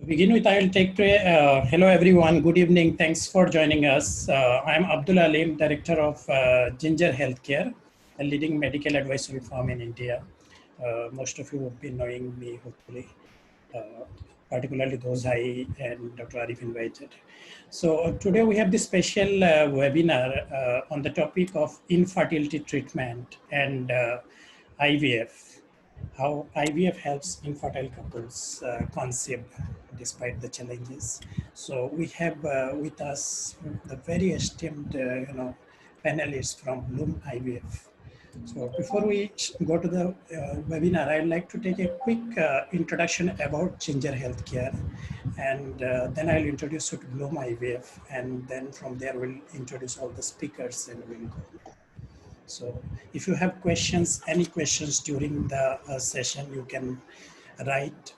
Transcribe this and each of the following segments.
To begin with, I will take to hello everyone, good evening, thanks for joining us. I am Abdul Alim, Director of Ginger Healthcare, a leading medical advisory firm in India. Most of you have been knowing me, hopefully, uh, particularly those I and Dr. Arif invited. So today we have this special webinar on the topic of infertility treatment and IVF, how IVF helps infertile couples conceive despite the challenges. So we have with us the very esteemed, panelists from Bloom IVF. So before we go to the webinar, I'd like to take a quick introduction about Ginger Healthcare, and then I'll introduce you to Bloom IVF, and then from there we'll introduce all the speakers and we'll go. So if you have questions, any questions during the session, you can write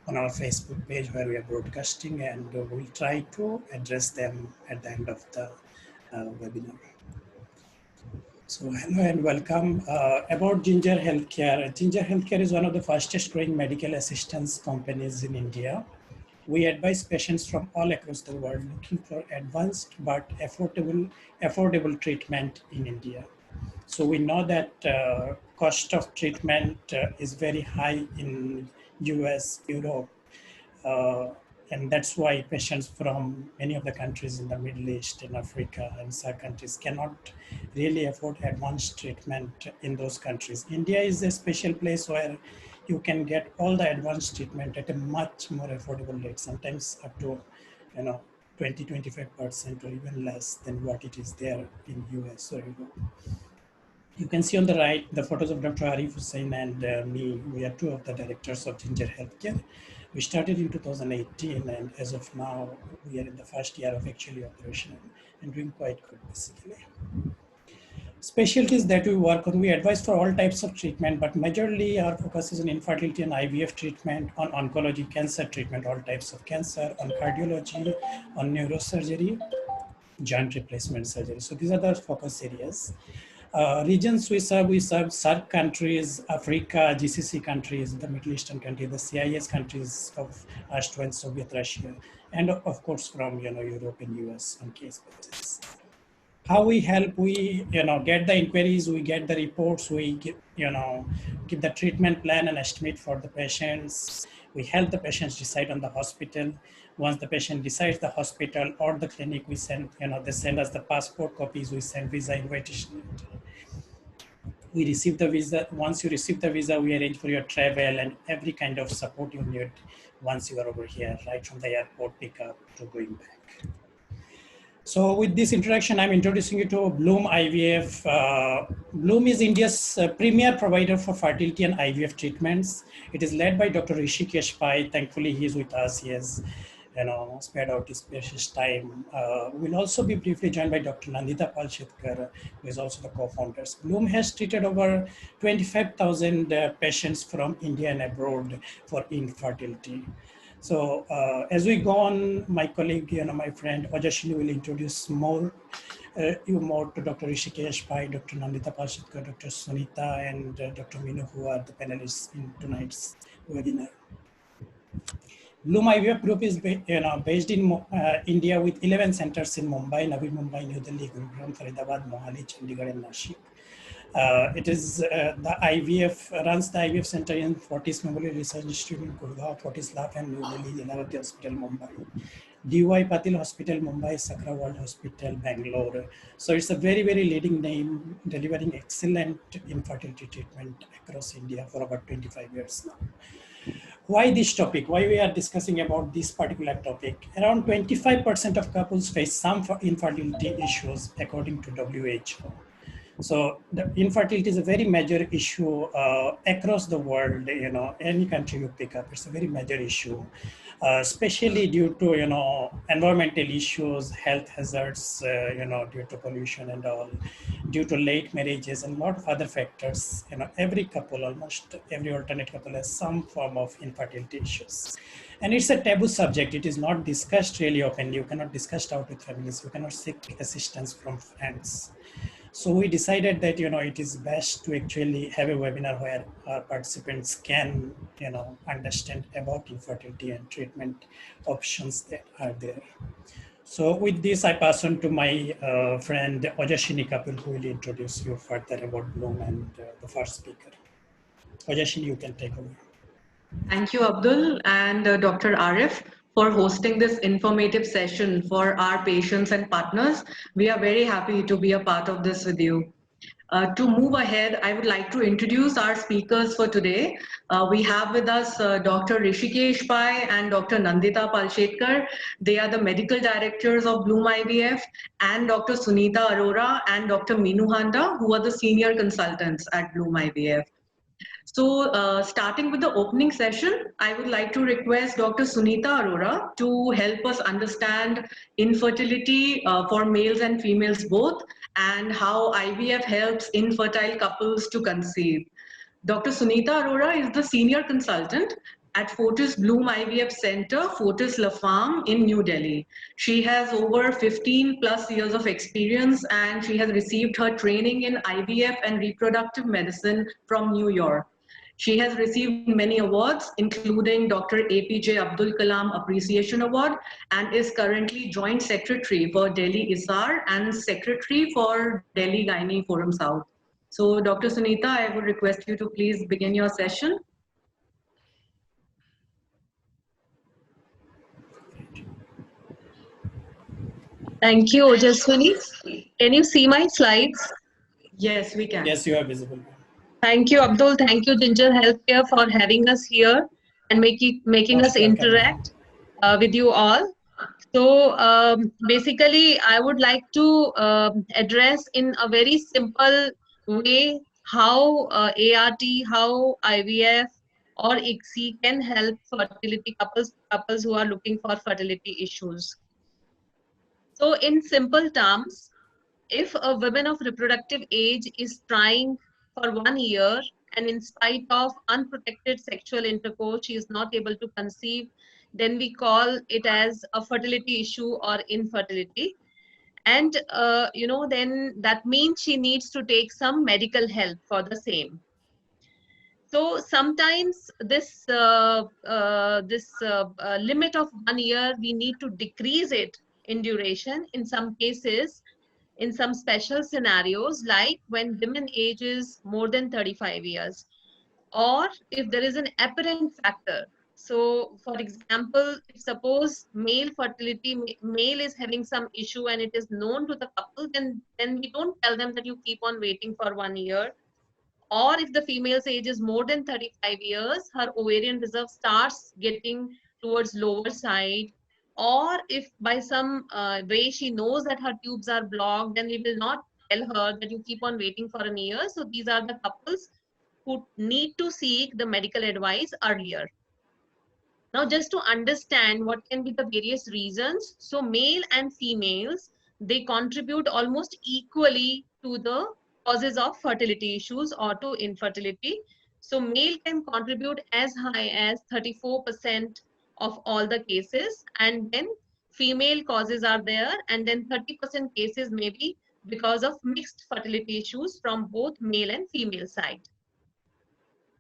on our Facebook page where we are broadcasting, and we'll try to address them at the end of the webinar. So hello and welcome. About Ginger Healthcare. Ginger Healthcare is one of the fastest growing medical assistance companies in India. We advise patients from all across the world looking for advanced but affordable treatment in India. So we know that cost of treatment is very high in US, Europe, uh, and that's why patients from many of the countries in the Middle East and Africa and some countries cannot really afford advanced treatment in those countries. India is a special place where you can get all the advanced treatment at a much more affordable rate, sometimes up to 20-25% or even less than what it is there in US or Europe. You can see on the right the photos of Dr. Arif Hussain and me. We are two of the directors of Ginger Healthcare. We started in 2018, and as of now, we are in the first year of actually operational and doing quite good, basically. Specialties that we work on, we advise for all types of treatment, but majorly our focus is on infertility and IVF treatment, on oncology, cancer treatment, all types of cancer, on cardiology, on neurosurgery, joint replacement surgery. So these are the focus areas. Regions we serve SAARC countries, Africa, GCC countries, the Middle Eastern countries, the CIS countries of erstwhile Soviet Russia, and of course from Europe and US on case basis. How we help, we get the inquiries, we get the reports, we give the treatment plan and estimate for the patients. We help the patients decide on the hospital. Once the patient decides the hospital or the clinic, we send they send us the passport copies, we send visa invitation. We receive the visa. Once you receive the visa, we arrange for your travel and every kind of support you need once you are over here, right from the airport pickup to going back. So with this introduction, I'm introducing you to Bloom IVF. Bloom is India's premier provider for fertility and IVF treatments. It is led by Dr. Rishikesh Pai. Thankfully, he is with us. He has spared out his precious time. We'll also be briefly joined by Dr. Nandita Palshetkar, who is also the co-founders. Bloom has treated over 25,000 patients from India and abroad for infertility. So as we go on, my colleague, my friend Ojashini will introduce you more to Dr. Rishikesh Pai, Dr. Nandita Palshetkar, Dr. Sunita, and Dr. Minu, who are the panelists in tonight's webinar. Bloom IVF Group is based in India with 11 centers in Mumbai, Navi Mumbai, New Delhi, Gurugram, Faridabad, Mohali, Chandigarh, and Nashik. It is the IVF runs the IVF center in Fortis Memorial Research Institute in Gurgaon, Fortis Lab and New Delhi, Lilavati Hospital, Mumbai, DY Patil Hospital, Mumbai, Sakra World Hospital, Bangalore. So it's a very, very leading name, delivering excellent infertility treatment across India for about 25 years now. Why this topic? Why we are discussing about this particular topic? Around 25% of couples face some infertility issues according to WHO. So the infertility is a very major issue across the world. Any country you pick up, it's a very major issue, especially due to environmental issues, health hazards, due to pollution and all, due to late marriages and a lot of other factors. Every couple, almost every alternate couple, has some form of infertility issues, and it's a taboo subject. It is not discussed really openly. You cannot discuss it out with families. You cannot seek assistance from friends. So we decided that, it is best to actually have a webinar where our participants can, understand about infertility and treatment options that are there. So with this, I pass on to my friend Ojashini Kapil, who will introduce you further about Bloom and the first speaker. Ojashini, you can take over. Thank you, Abdul and Dr. Arif, for hosting this informative session for our patients and partners. We are very happy to be a part of this with you. To move ahead, I would like to introduce our speakers for today. We have with us Dr. Rishikesh Pai and Dr. Nandita Palshetkar. They are the medical directors of Bloom IVF, and Dr. Sunita Arora and Dr. Meenu Handa, who are the senior consultants at Bloom IVF. So starting with the opening session, I would like to request Dr. Sunita Arora to help us understand infertility for males and females both, and how IVF helps infertile couples to conceive. Dr. Sunita Arora is the senior consultant at Fortis Bloom IVF Center, Fortis La Femme in New Delhi. She has over 15 plus years of experience, and she has received her training in IVF and reproductive medicine from New York. She has received many awards, including Dr. APJ Abdul Kalam Appreciation Award, and is currently Joint Secretary for Delhi ISAR and Secretary for Delhi Gynae Forum South. So, Dr. Sunita, I would request you to please begin your session. Thank you, Ojaswini. Can you see my slides? Yes, we can. Yes, you are visible. Thank you, Abdul. Thank you, Ginger Healthcare, for having us here and making us interact with you all. So basically, I would like to address in a very simple way how ART, how IVF or ICSI can help fertility couples who are looking for fertility issues. So in simple terms, if a woman of reproductive age is trying for 1 year and in spite of unprotected sexual intercourse, she is not able to conceive, then we call it as a fertility issue or infertility. And, then that means she needs to take some medical help for the same. So sometimes this limit of 1 year, we need to decrease it in duration. In some cases, in some special scenarios, like when women age is more than 35 years, or if there is an apparent factor. So for example, if suppose male is having some issue and it is known to the couple, then we don't tell them that you keep on waiting for 1 year. Or if the female's age is more than 35 years, her ovarian reserve starts getting towards lower side, or if by some way she knows that her tubes are blocked, then we will not tell her that you keep on waiting for a year. So these are the couples who need to seek the medical advice earlier. Now, just to understand what can be the various reasons, so male and females, they contribute almost equally to the causes of fertility issues or to infertility. So male can contribute as high as 34% of all the cases, and then female causes are there, and then 30% cases may be because of mixed fertility issues from both male and female side.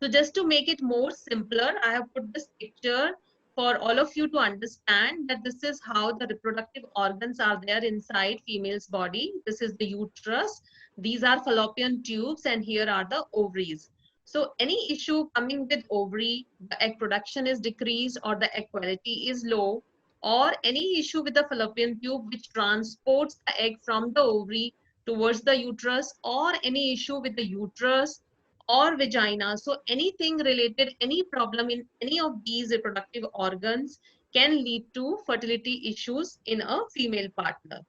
So just to make it more simpler, I have put this picture for all of you to understand that this is how the reproductive organs are there inside female's body. This is the uterus. These are fallopian tubes, and here are the ovaries. So any issue coming with ovary, the egg production is decreased or the egg quality is low, or any issue with the fallopian tube which transports the egg from the ovary towards the uterus, or any issue with the uterus or vagina. So anything related, any problem in any of these reproductive organs can lead to fertility issues in a female partner.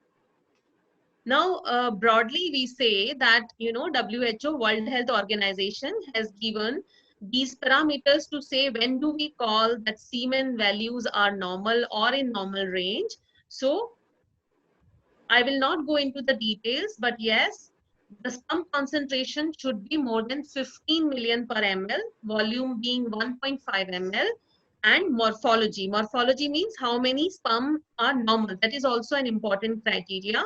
Now, broadly, we say that, WHO, World Health Organization, has given these parameters to say when do we call that semen values are normal or in normal range. So I will not go into the details, but yes, the sperm concentration should be more than 15 million per ml, volume being 1.5 ml, and morphology. Morphology means how many sperm are normal. That is also an important criteria.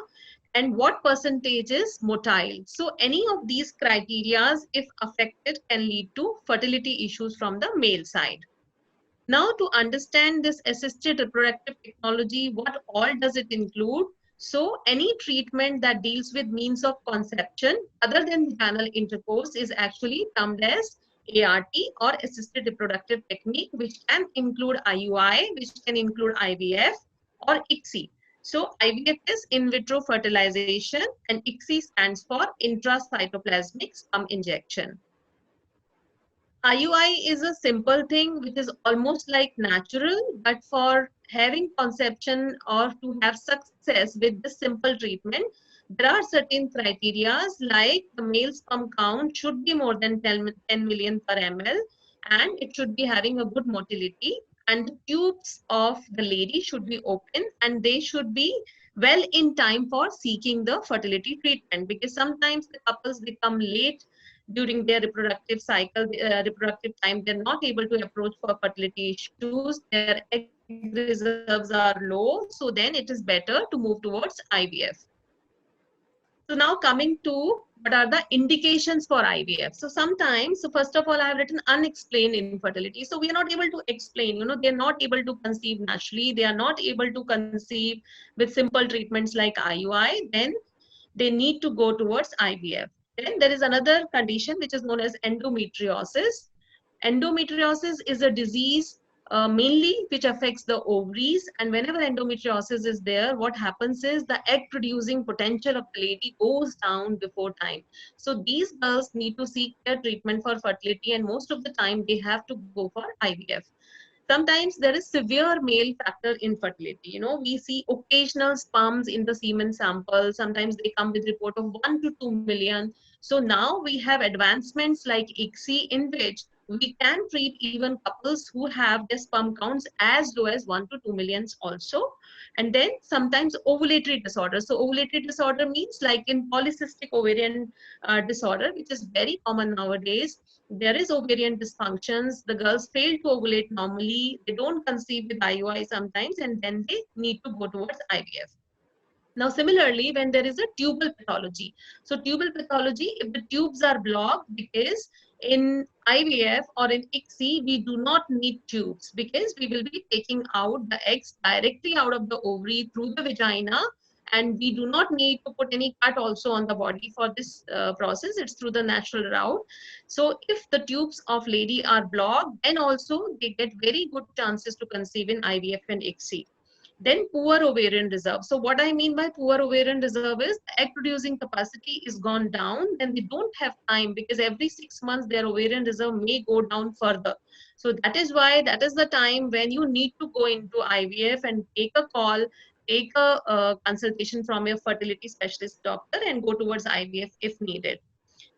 and what percentage is motile. So any of these criteria, if affected, can lead to fertility issues from the male side. Now, to understand this assisted reproductive technology, what all does it include? So any treatment that deals with means of conception other than vaginal intercourse is actually termed as ART, or assisted reproductive technique, which can include IUI, which can include IVF or ICSI. So IVF is in vitro fertilization and ICSI stands for intracytoplasmic sperm injection. IUI is a simple thing which is almost like natural, but for having conception or to have success with this simple treatment, there are certain criteria like the male sperm count should be more than 10 million per ml, and it should be having a good motility, and the tubes of the lady should be open and they should be well in time for seeking the fertility treatment, because sometimes the couples become late during their reproductive cycle, reproductive time, they're not able to approach for fertility issues, their egg reserves are low, so then it is better to move towards IVF. So now coming to what are the indications for IVF. So sometimes, so first of all, I have written unexplained infertility. So we are not able to explain, they're not able to conceive naturally, they are not able to conceive with simple treatments like IUI, then they need to go towards IVF. Then there is another condition which is known as endometriosis. Endometriosis is a disease mainly which affects the ovaries, and whenever endometriosis is there, what happens is the egg producing potential of the lady goes down before time. So these girls need to seek their treatment for fertility, and most of the time they have to go for IVF. Sometimes there is severe male factor infertility. We see occasional sperms in the semen sample. Sometimes they come with report of 1 to 2 million. So now we have advancements like ICSI, in which we can treat even couples who have their sperm counts as low as 1 to 2 millions also. And then sometimes ovulatory disorder. So ovulatory disorder means like in polycystic ovarian disorder, which is very common nowadays. There is ovarian dysfunctions, the girls fail to ovulate normally, they don't conceive with IUI sometimes, and then they need to go towards IVF. Now, similarly, when there is a tubal pathology, so tubal pathology, if the tubes are blocked, because in IVF or in ICSI, we do not need tubes, because we will be taking out the eggs directly out of the ovary through the vagina, and we do not need to put any cut also on the body for this process. It's through the natural route. So if the tubes of lady are blocked, then also they get very good chances to conceive in IVF and ICSI. Then poor ovarian reserve. So what I mean by poor ovarian reserve is the egg producing capacity is gone down, then they don't have time, because every 6 months their ovarian reserve may go down further. So that is why that is the time when you need to go into IVF and take a call, take a consultation from your fertility specialist doctor and go towards IVF if needed.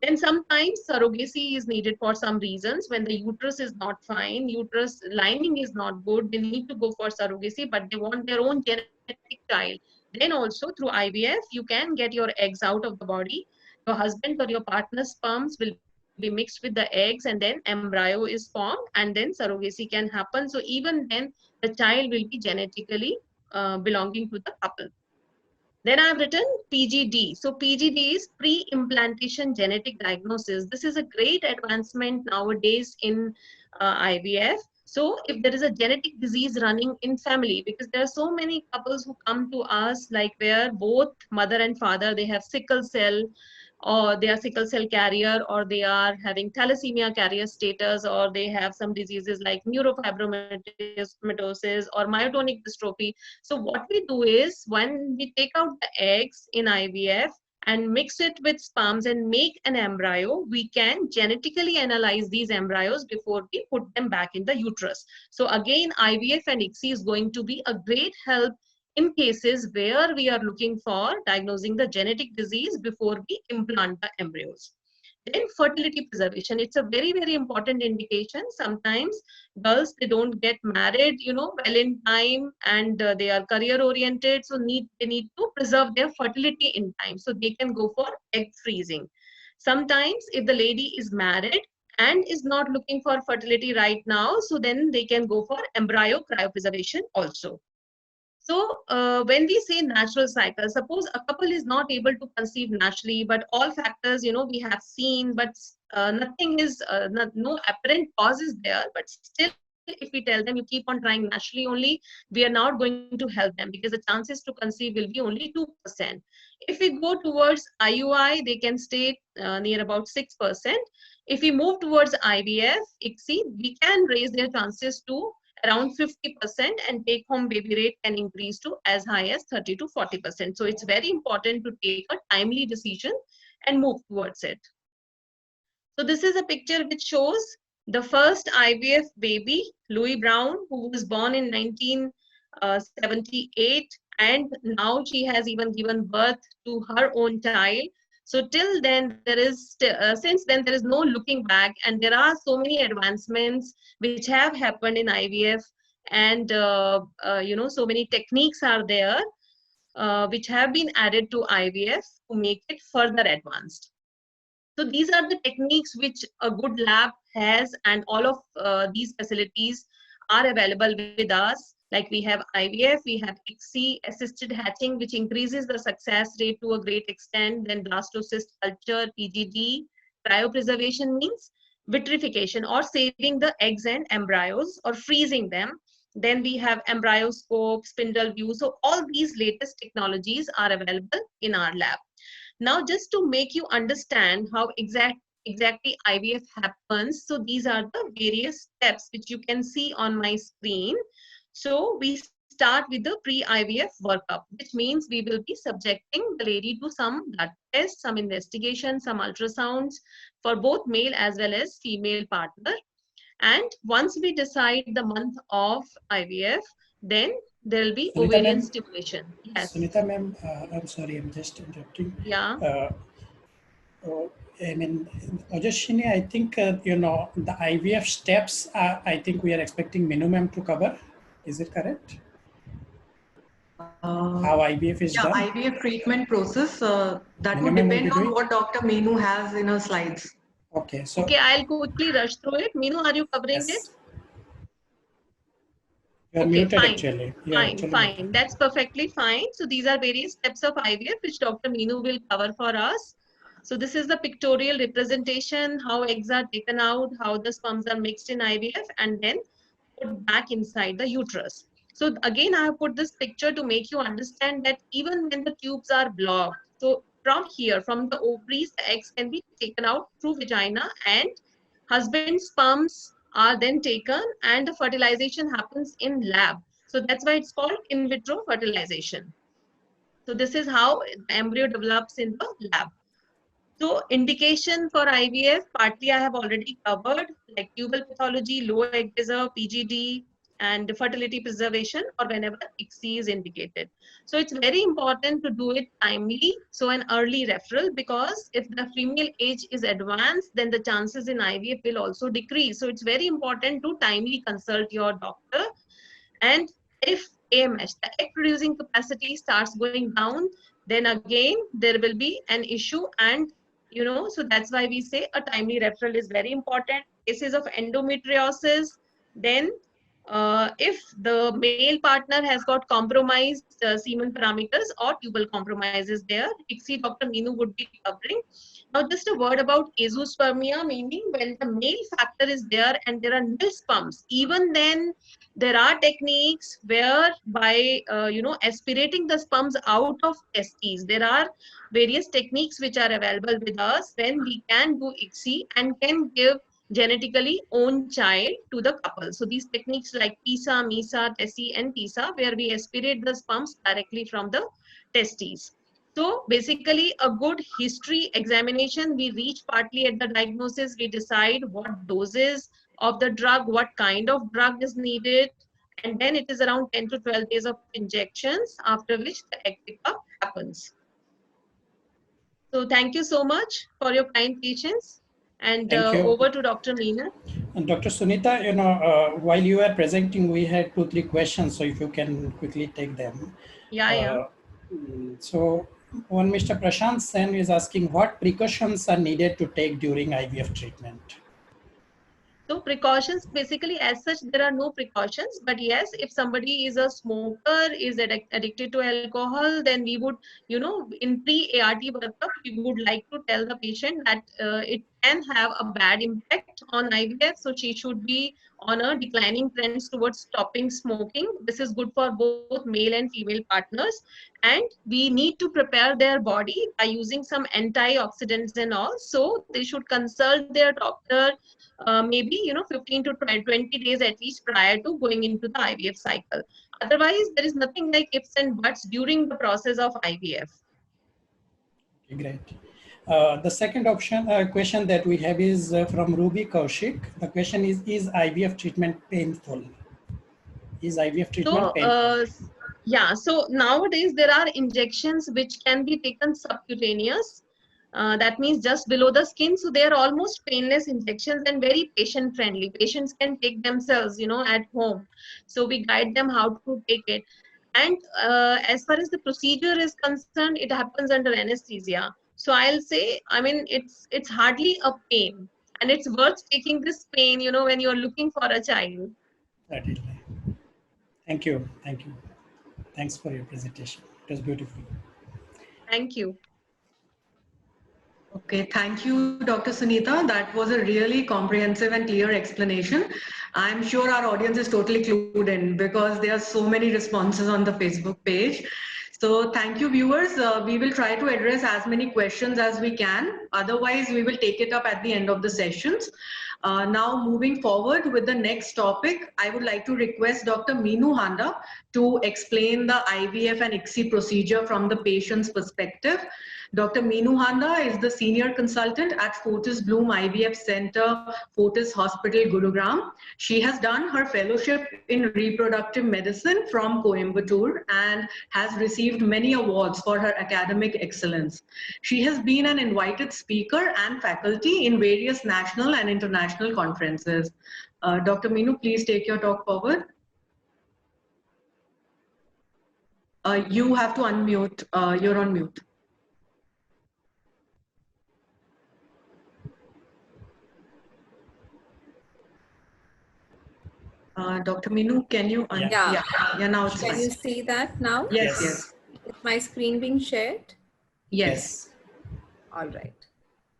Then sometimes surrogacy is needed for some reasons. When the uterus is not fine, uterus lining is not good, they need to go for surrogacy, but they want their own genetic child. Then also through IVF, you can get your eggs out of the body. Your husband or your partner's sperms will be mixed with the eggs, and then embryo is formed, and then surrogacy can happen. So even then, the child will be genetically belonging to the couple. Then I've written PGD. So PGD is pre-implantation genetic diagnosis. This is a great advancement nowadays in IVF. So if there is a genetic disease running in family, because there are so many couples who come to us like where both mother and father, they have sickle cell, or they are sickle cell carrier, or they are having thalassemia carrier status, or they have some diseases like neurofibromatosis or myotonic dystrophy. So what we do is, when we take out the eggs in IVF and mix it with sperms and make an embryo, we can genetically analyze these embryos before we put them back in the uterus. So again, IVF and ICSI is going to be a great help in cases where we are looking for diagnosing the genetic disease before we implant the embryos. Then fertility preservation, it's a very, very important indication. Sometimes girls, they don't get married, well in time, and they are career oriented. So they need to preserve their fertility in time. So they can go for egg freezing. Sometimes if the lady is married and is not looking for fertility right now, so then they can go for embryo cryopreservation also. So when we say natural cycle, suppose a couple is not able to conceive naturally, but all factors, we have seen, but nothing is, no apparent cause is there, but still if we tell them you keep on trying naturally only, we are not going to help them because the chances to conceive will be only 2%. If we go towards IUI, they can stay near about 6%. If we move towards IVF, ICSI, we can raise their chances to around 50%, and take home baby rate can increase to as high as 30 to 40%. So it's very important to take a timely decision and move towards it. So this is a picture which shows the first IVF baby, Louis Brown, who was born in 1978, and now she has even given birth to her own child. So till then, since then there is no looking back, and there are so many advancements which have happened in IVF, and so many techniques are there which have been added to IVF to make it further advanced. So these are the techniques which a good lab has, and all of these facilities are available with us. Like we have IVF, we have ICSI, assisted hatching, which increases the success rate to a great extent. Then blastocyst culture, PGD, cryopreservation means vitrification or saving the eggs and embryos or freezing them. Then we have embryoscope, spindle view. So all these latest technologies are available in our lab. Now, just to make you understand how exactly IVF happens, so these are the various steps which you can see on my screen. So we start with the pre-IVF workup, which means we will be subjecting the lady to some blood tests, some investigation, some ultrasounds for both male as well as female partner. And once we decide the month of IVF, then there will be ovarian stimulation. Yes. Sunita ma'am, I'm sorry, I'm just interrupting. Yeah. I mean, Ojashini, I think, the IVF steps, I think we are expecting minimum to cover. Is it correct? How IVF is done? Yeah, IVF treatment process, that would depend on what Dr. Meenu has in her slides. Okay, so. Okay, I'll quickly rush through it. Meenu, are you covering it? You're muted actually. Fine. That's perfectly fine. So these are various steps of IVF which Dr. Meenu will cover for us. So this is the pictorial representation, how eggs are taken out, how the sperms are mixed in IVF and then put back inside the uterus. So again, I have put this picture to make you understand that even when the tubes are blocked, so from here, from the ovaries, the eggs can be taken out through vagina, and husband's sperms are then taken and the fertilization happens in lab. So that's why it's called in vitro fertilization. So this is how the embryo develops in the lab. So indication for IVF, partly I have already covered, like tubal pathology, low egg reserve, PGD, and fertility preservation, or whenever ICSI is indicated. So it's very important to do it timely, so an early referral, because if the female age is advanced, then the chances in IVF will also decrease. So it's very important to timely consult your doctor. And if AMH, the egg producing capacity, starts going down, then again there will be an issue, and so that's why we say a timely referral is very important. Cases of endometriosis, then if the male partner has got compromised semen parameters or tubal compromise is there, ICSI Dr. Meenu would be covering. Now just a word about azoospermia, meaning when the male factor is there and there are nil sperms, even then there are techniques where by aspirating the sperms out of testes, there are various techniques which are available with us when we can do ICSI and can give genetically own child to the couple. So these techniques like PISA, MISA, TESI and TISA, where we aspirate the sperms directly from the testes. So basically a good history examination, we reach partly at the diagnosis, we decide what doses of the drug, what kind of drug is needed, and then it is around 10 to 12 days of injections, after which the egg pickup happens. So thank you so much for your kind patience. And over to Dr. Meenu. And Dr. Sunita, while you were presenting, we had 2-3 questions. So if you can quickly take them. Yeah. So one Mr. Prashant Sen is asking, what precautions are needed to take during IVF treatment? So precautions, basically as such, there are no precautions. But yes, if somebody is a smoker, is addicted to alcohol, then we would, in pre-ART workup, we would like to tell the patient that it can have a bad impact on IVF. So she should be on a declining trends towards stopping smoking. This is good for both male and female partners. And we need to prepare their body by using some antioxidants and all. So they should consult their doctor maybe 15 to 20 days at least prior to going into the IVF cycle. Otherwise, there is nothing like ifs and buts during the process of IVF. Okay, great. The second question that we have is from Ruby Kaushik. The question is IVF treatment painful? Is IVF treatment painful? Yeah, so nowadays there are injections which can be taken subcutaneous. That means just below the skin. So they are almost painless injections and very patient friendly. Patients can take themselves, at home. So we guide them how to take it. And as far as the procedure is concerned, it happens under anesthesia. So I'll say, I mean, it's hardly a pain, and it's worth taking this pain, when you're looking for a child. Certainly. Thank you. Thank you. Thanks for your presentation. It was beautiful. Thank you. Okay, thank you, Dr. Sunita. That was a really comprehensive and clear explanation. I'm sure our audience is totally clued in because there are so many responses on the Facebook page. So thank you, viewers. We will try to address as many questions as we can. Otherwise, we will take it up at the end of the sessions. Now, moving forward with the next topic, I would like to request Dr. Meenu Handa to explain the IVF and ICSI procedure from the patient's perspective. Dr. Meenu Handa is the senior consultant at Fortis Bloom IVF Center, Fortis Hospital, Gurugram. She has done her fellowship in reproductive medicine from Coimbatore and has received many awards for her academic excellence. She has been an invited speaker and faculty in various national and international conferences. Dr. Meenu, please take your talk forward. You have to unmute. You're on mute. Dr. Meenu, can you? Yeah. Now it's Can fine. you see that now? Yes, yes. Is my screen being shared? Yes. All right.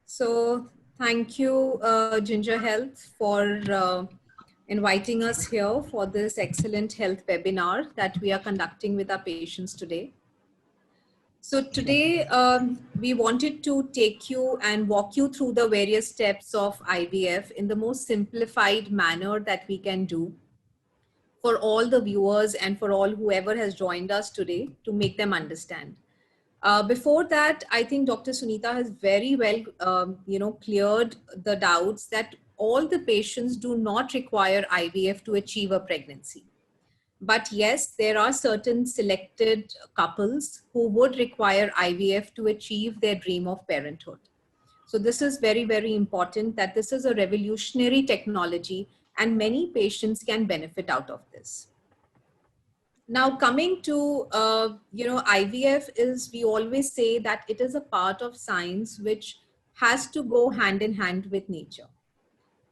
So thank you, Ginger Health, for inviting us here for this excellent health webinar that we are conducting with our patients today. So today we wanted to take you and walk you through the various steps of IVF in the most simplified manner that we can do for all the viewers and for all whoever has joined us today to make them understand. Before that, I think Dr. Sunita has very well, cleared the doubts that all the patients do not require IVF to achieve a pregnancy. But yes, there are certain selected couples who would require IVF to achieve their dream of parenthood. So this is very, very important that this is a revolutionary technology and many patients can benefit out of this. Now coming to, IVF is, we always say that it is a part of science which has to go hand in hand with nature.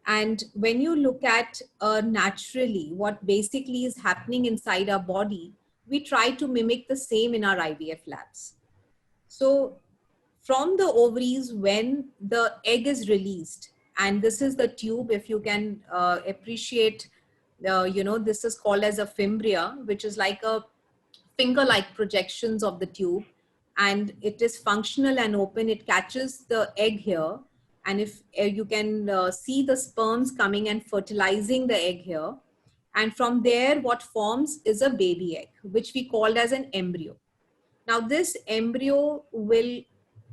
And when you look at naturally what basically is happening inside our body, we try to mimic the same in our IVF labs. So from the ovaries, when the egg is released, and this is the tube, if you can appreciate, this is called as a fimbria, which is like a finger-like projections of the tube, and it is functional and open. It catches the egg here. And if you can see the sperms coming and fertilizing the egg here. And from there, what forms is a baby egg, which we called as an embryo. Now this embryo will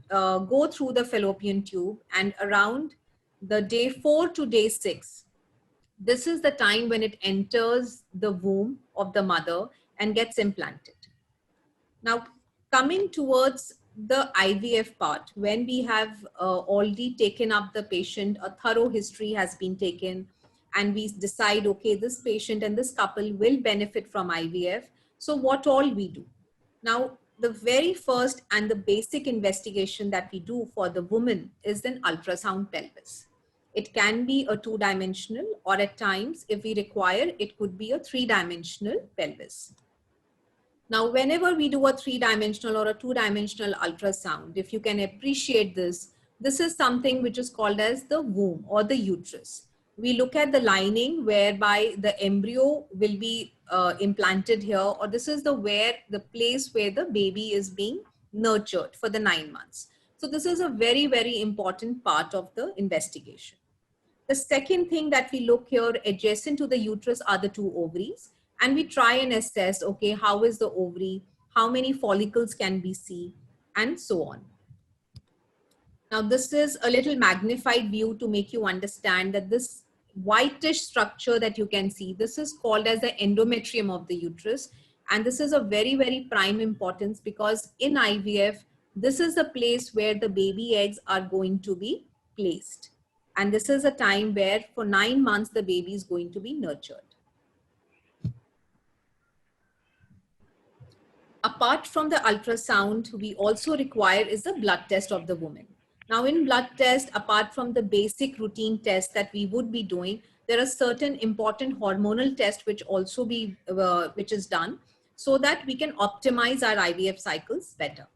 go through the fallopian tube, and around the day 4 to day 6, this is the time when it enters the womb of the mother and gets implanted. Now, coming towards the IVF part, when we have already taken up the patient, a thorough history has been taken, and we decide, okay, this patient and this couple will benefit from IVF. So what all we do? Now, the very first and the basic investigation that we do for the woman is an ultrasound pelvis. It can be a 2-dimensional, or at times, if we require, it could be a 3-dimensional pelvis. Now, whenever we do a 3-dimensional or a 2-dimensional ultrasound, if you can appreciate this, this is something which is called as the womb or the uterus. We look at the lining whereby the embryo will be implanted here, or this is the place where the baby is being nurtured for the 9 months. So this is a very, very important part of the investigation. The second thing that we look here adjacent to the uterus are the 2 ovaries. And we try and assess, okay, how is the ovary? How many follicles can we see? And so on. Now, this is a little magnified view to make you understand that this whitish structure that you can see, this is called as the endometrium of the uterus. And this is a very, very prime importance because in IVF, this is the place where the baby eggs are going to be placed. And this is a time where for 9 months, the baby is going to be nurtured. Apart from the ultrasound, we also require is the blood test of the woman. Now in blood test, apart from the basic routine test that we would be doing, there are certain important hormonal tests which also which is done so that we can optimize our IVF cycles better.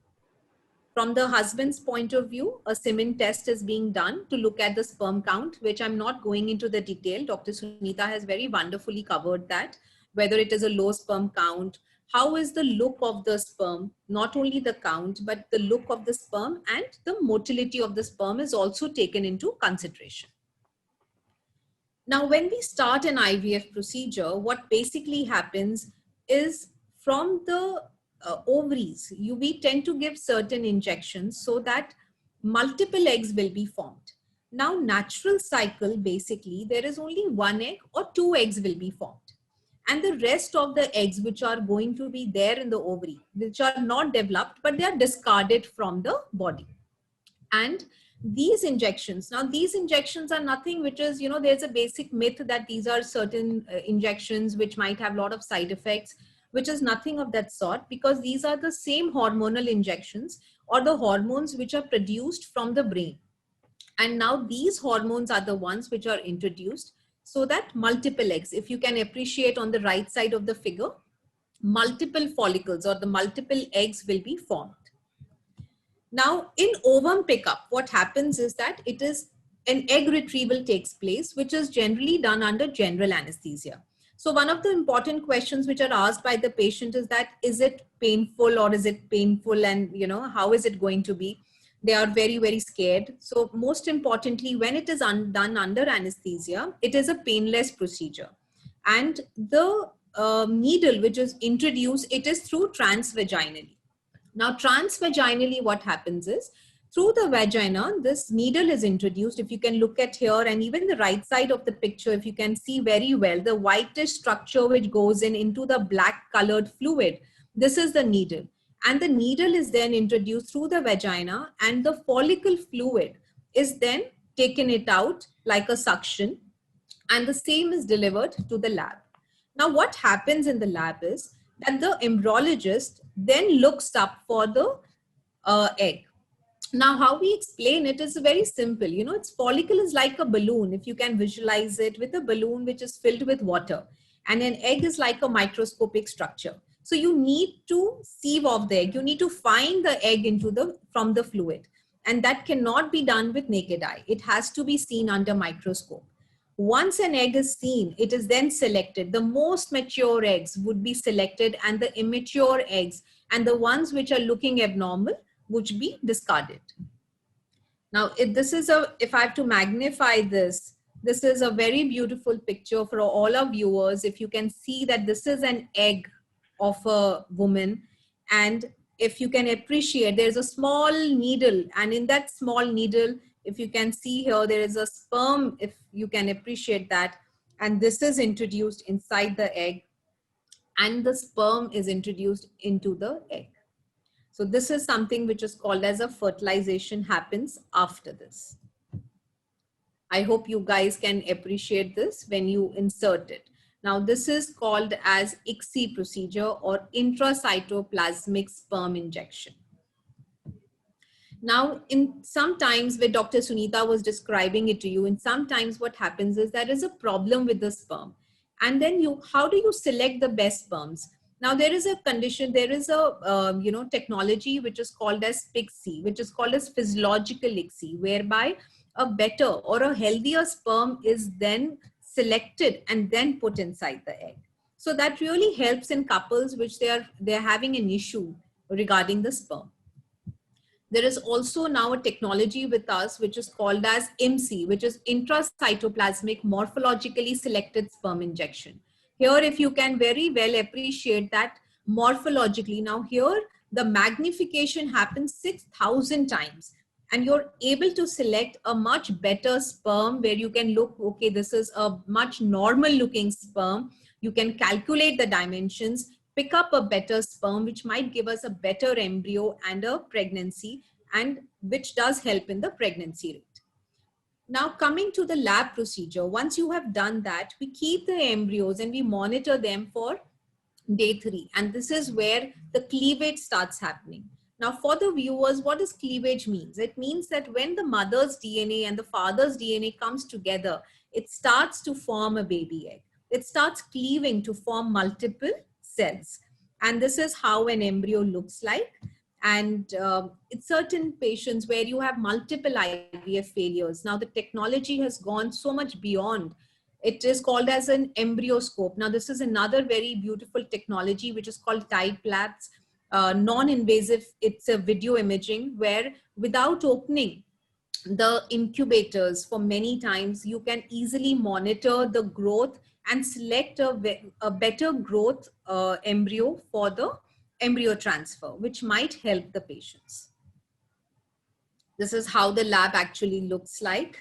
From the husband's point of view, a semen test is being done to look at the sperm count, which I'm not going into the detail. Dr. Sunita has very wonderfully covered that, whether it is a low sperm count, how is the look of the sperm, not only the count, but the look of the sperm and the motility of the sperm is also taken into consideration. Now, when we start an IVF procedure, what basically happens is from the ovaries, we tend to give certain injections so that multiple eggs will be formed. Now, natural cycle, basically, there is only 1 egg or 2 eggs will be formed. And the rest of the eggs which are going to be there in the ovary, which are not developed, but they are discarded from the body. And these injections, now these injections are nothing which is, there's a basic myth that these are certain injections which might have a lot of side effects, which is nothing of that sort, because these are the same hormonal injections or the hormones which are produced from the brain. And now these hormones are the ones which are introduced so that multiple eggs, if you can appreciate on the right side of the figure, multiple follicles or the multiple eggs will be formed. Now in ovum pickup, what happens is that it is an egg retrieval takes place, which is generally done under general anesthesia. So one of the important questions which are asked by the patient is that, is it painful or is it painful, and how is it going to be? They are very, very scared. So most importantly, when it is done under anesthesia, it is a painless procedure. And the needle which is introduced, it is through transvaginally. Now transvaginally, what happens is, through the vagina, this needle is introduced. If you can look at here and even the right side of the picture, if you can see very well, the whitish structure which goes into the black colored fluid, this is the needle. And the needle is then introduced through the vagina, and the follicle fluid is then taken it out like a suction, and the same is delivered to the lab. Now what happens in the lab is that the embryologist then looks up for the egg. Now how we explain it is very simple. Its follicle is like a balloon, if you can visualize it, with a balloon which is filled with water, and an egg is like a microscopic structure. So you need to sieve off the egg. You need to find the egg from the fluid. And that cannot be done with naked eye. It has to be seen under microscope. Once an egg is seen, it is then selected. The most mature eggs would be selected, and the immature eggs and the ones which are looking abnormal would be discarded. Now, if I have to magnify this, this is a very beautiful picture for all our viewers. If you can see that this is an egg of a woman, and if you can appreciate, there's a small needle, and in that small needle, if you can see here, there is a sperm, if you can appreciate that, and this is introduced inside the egg, and the sperm is introduced into the egg. So this is something which is called as a fertilization happens after this. I hope you guys can appreciate this when you insert it. Now this is called as ICSI procedure, or intracytoplasmic sperm injection. Now, in sometimes where Dr. Sunita was describing it to you, and sometimes what happens is there is a problem with the sperm. And then how do you select the best sperms? Now, there is a condition, there is a, technology which is called as PICSI, which is called as physiological ICSI, whereby a better or a healthier sperm is then selected and then put inside the egg. So that really helps in couples which they're having an issue regarding the sperm. There is also now a technology with us which is called as IMSI, which is intracytoplasmic morphologically selected sperm injection. Here, if you can very well appreciate that morphologically, now here the magnification happens 6,000 times, and you're able to select a much better sperm where you can look, okay, this is a much normal looking sperm. You can calculate the dimensions, pick up a better sperm, which might give us a better embryo and a pregnancy, and which does help in the pregnancy rate. Now, coming to the lab procedure, once you have done that, we keep the embryos and we monitor them for day 3. And this is where the cleavage starts happening. Now, for the viewers, what does cleavage means? It means that when the mother's DNA and the father's DNA comes together, it starts to form a baby egg. It starts cleaving to form multiple cells. And this is how an embryo looks like. And it's certain patients where you have multiple IVF failures. Now the technology has gone so much beyond. It is called as an embryoscope. Now this is another very beautiful technology which is called TIDE-PLATS, non-invasive. It's a video imaging where without opening the incubators for many times, you can easily monitor the growth and select a better growth embryo for the embryo transfer, which might help the patients. This is how the lab actually looks like.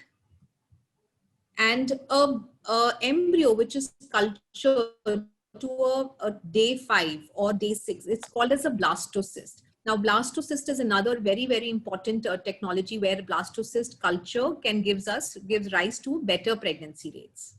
And a embryo which is cultured to a day 5 or day 6, it's called as a blastocyst. Now, blastocyst is another very, very important technology where blastocyst culture gives rise to better pregnancy rates.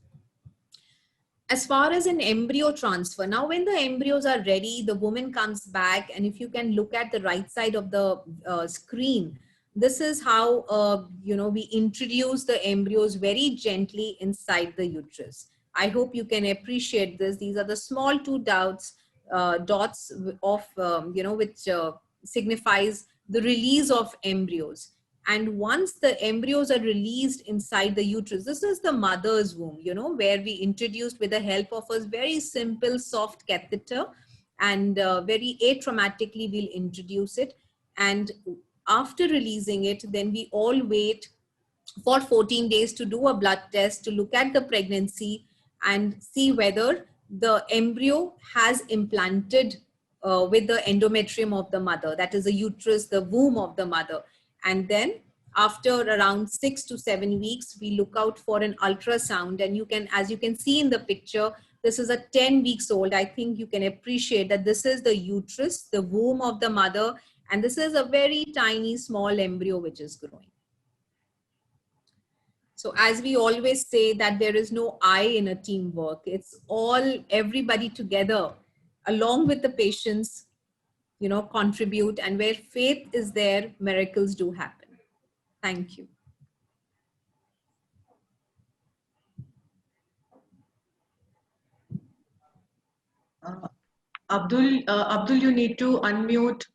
As far as an embryo transfer, now when the embryos are ready, the woman comes back, and if you can look at the right side of the screen, this is how we introduce the embryos very gently inside the uterus. I hope you can appreciate this. These are the small 2 dots of which signifies the release of embryos. And once the embryos are released inside the uterus, this is the mother's womb, where we introduced with the help of a very simple soft catheter, and very atraumatically we'll introduce it. And after releasing it, then we all wait for 14 days to do a blood test to look at the pregnancy and see whether the embryo has implanted with the endometrium of the mother, that is the uterus, the womb of the mother. And then after around 6 to 7 weeks, we look out for an ultrasound, and you can, as you can see in the picture, this is a 10 weeks old. I think you can appreciate that this is the uterus, the womb of the mother, and this is a very tiny small embryo which is growing. So as we always say that there is no I in a teamwork, it's everybody together along with the patients, contribute, and where faith is there, miracles do happen. Thank you. Abdul, you need to unmute.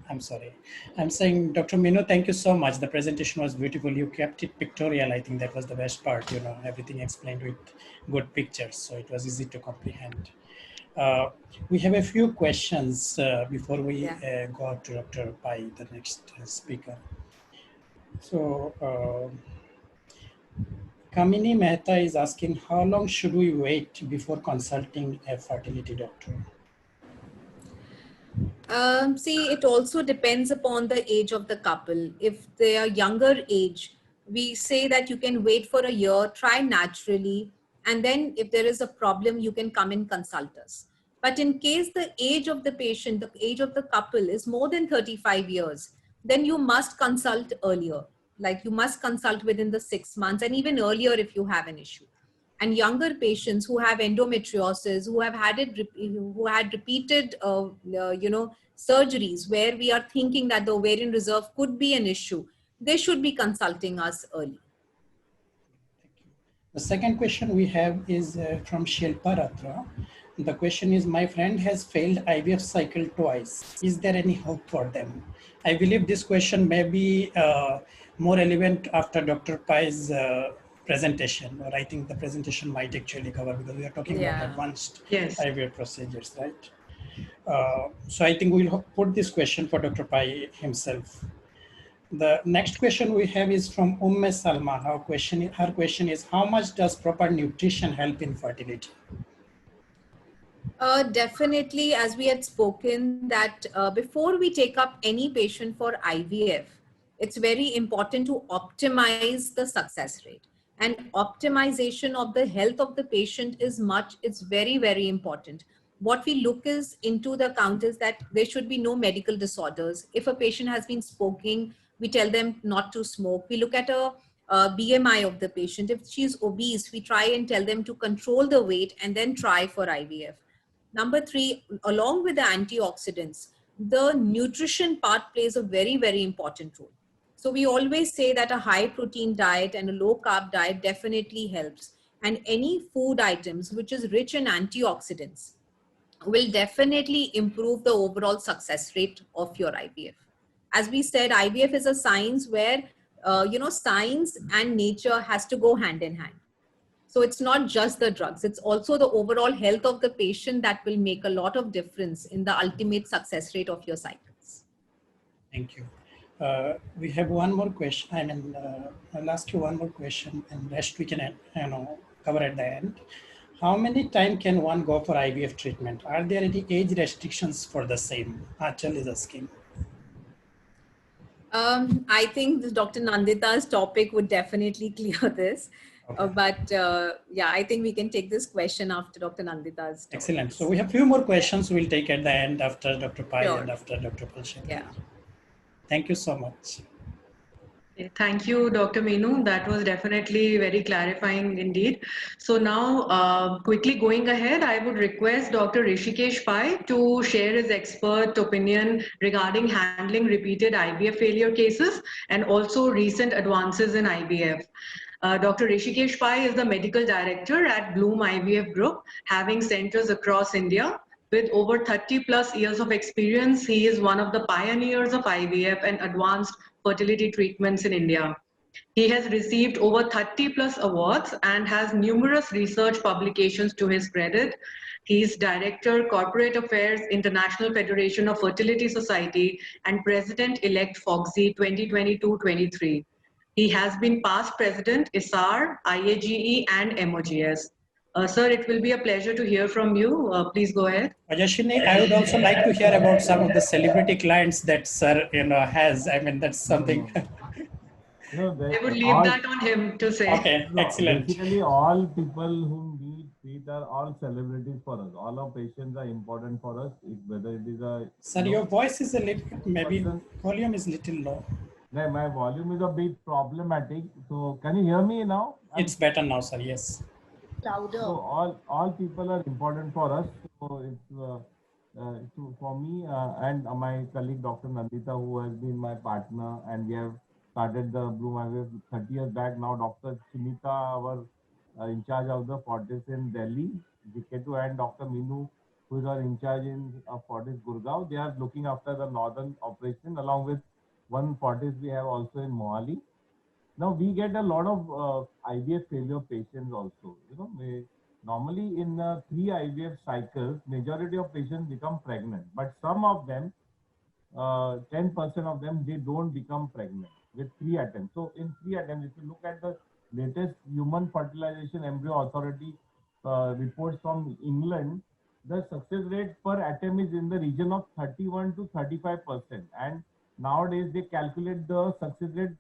I'm sorry. I'm saying, Dr. Minu, thank you so much. The presentation was beautiful. You kept it pictorial. I think that was the best part, everything explained with good pictures. So it was easy to comprehend. We have a few questions before we go to Dr. Pai, the next speaker. So Kamini Mehta is asking, how long should we wait before consulting a fertility doctor? See, it also depends upon the age of the couple. If they are younger age, we say that you can wait for a year, try naturally, and then if there is a problem, you can come and consult us. But in case the age of the patient, the age of the couple is more than 35 years, then you must consult earlier. Like you must consult within the 6 months, and even earlier if you have an issue. and younger patients who have endometriosis, who have had who had repeated, surgeries where we are thinking that the ovarian reserve could be an issue, they should be consulting us early. The second question we have is from Shilpa Ratra. The question is, my friend has failed IVF cycle twice. Is there any hope for them? I believe this question may be more relevant after Dr. Pai's presentation, or I think the presentation might actually cover, because we are talking about advanced IVF procedures, right? So I think we'll put this question for Dr. Pai himself. The next question we have is from Salma. Her question is, how much does proper nutrition help in fertility? Definitely, as we had spoken, that before we take up any patient for IVF, it's very important to optimize the success rate. And optimization of the health of the patient it's very, very important. What we look is into the count is that there should be no medical disorders. If a patient has been smoking, we tell them not to smoke. We look at a BMI of the patient. If she's obese, we try and tell them to control the weight and then try for IVF. Number 3, along with the antioxidants, the nutrition part plays a very, very important role. So we always say that a high protein diet and a low carb diet definitely helps. And any food items which is rich in antioxidants will definitely improve the overall success rate of your IVF. As we said, IVF is a science where, science and nature has to go hand in hand. So it's not just the drugs, it's also the overall health of the patient that will make a lot of difference in the ultimate success rate of your cycles. Thank you. We have one more question. I'll ask you one more question, and rest we can cover at the end. How many times can one go for IVF treatment? Are there any age restrictions for the same? Achal is asking. I think Dr. Nandita's topic would definitely clear this. Okay. I think we can take this question after Dr. Nandita's topic. Excellent. So we have a few more questions we'll take at the end after Dr. Pai and after Dr. Palshan. Yeah. Thank you so much. Thank you, Dr. Meenu. That was definitely very clarifying indeed. So now, quickly going ahead, I would request Dr. Rishikesh Pai to share his expert opinion regarding handling repeated IVF failure cases and also recent advances in IVF. Dr. Rishikesh Pai is the medical director at Bloom IVF Group, having centers across India. With over 30 plus years of experience, he is one of the pioneers of IVF and advanced fertility treatments in India. He has received over 30 plus awards and has numerous research publications to his credit. He is Director, Corporate Affairs, International Federation of Fertility Society, and President-elect FOGSI 2022-23. He has been past President, ISAR, IAGE, and MOGS. Sir, it will be a pleasure to hear from you. Please go ahead. Ajashini, I would also like to hear about some of the celebrity clients that Sir has. I mean, that's something. I would leave that on him to say. Okay, excellent. Basically, all people whom we treat are all celebrities for us. All our patients are important for us, whether it is a... Sir, your voice is a little, maybe volume is a little low. No, my volume is a bit problematic. So, can you hear me now? It's better now, sir, yes. Louder. So all people are important for us. So it's for me and my colleague Dr. Nandita, who has been my partner, and we have started the Bloom IVF 30 years back. Now Dr. Sunita, our in charge of the Fortis in Delhi, GK2, and Dr. Meenu, who is our in charge in Fortis Gurgaon. They are looking after the northern operation, along with one Fortis we have also in Mohali. Now we get a lot of IVF failure patients also. Normally in 3 IVF cycles, majority of patients become pregnant, but some of them, 10% of them, they don't become pregnant with 3 attempts. So in 3 attempts, if you look at the latest Human Fertilization Embryo Authority reports from England, the success rate per attempt is in the region of 31 to 35%. And nowadays they calculate the success rate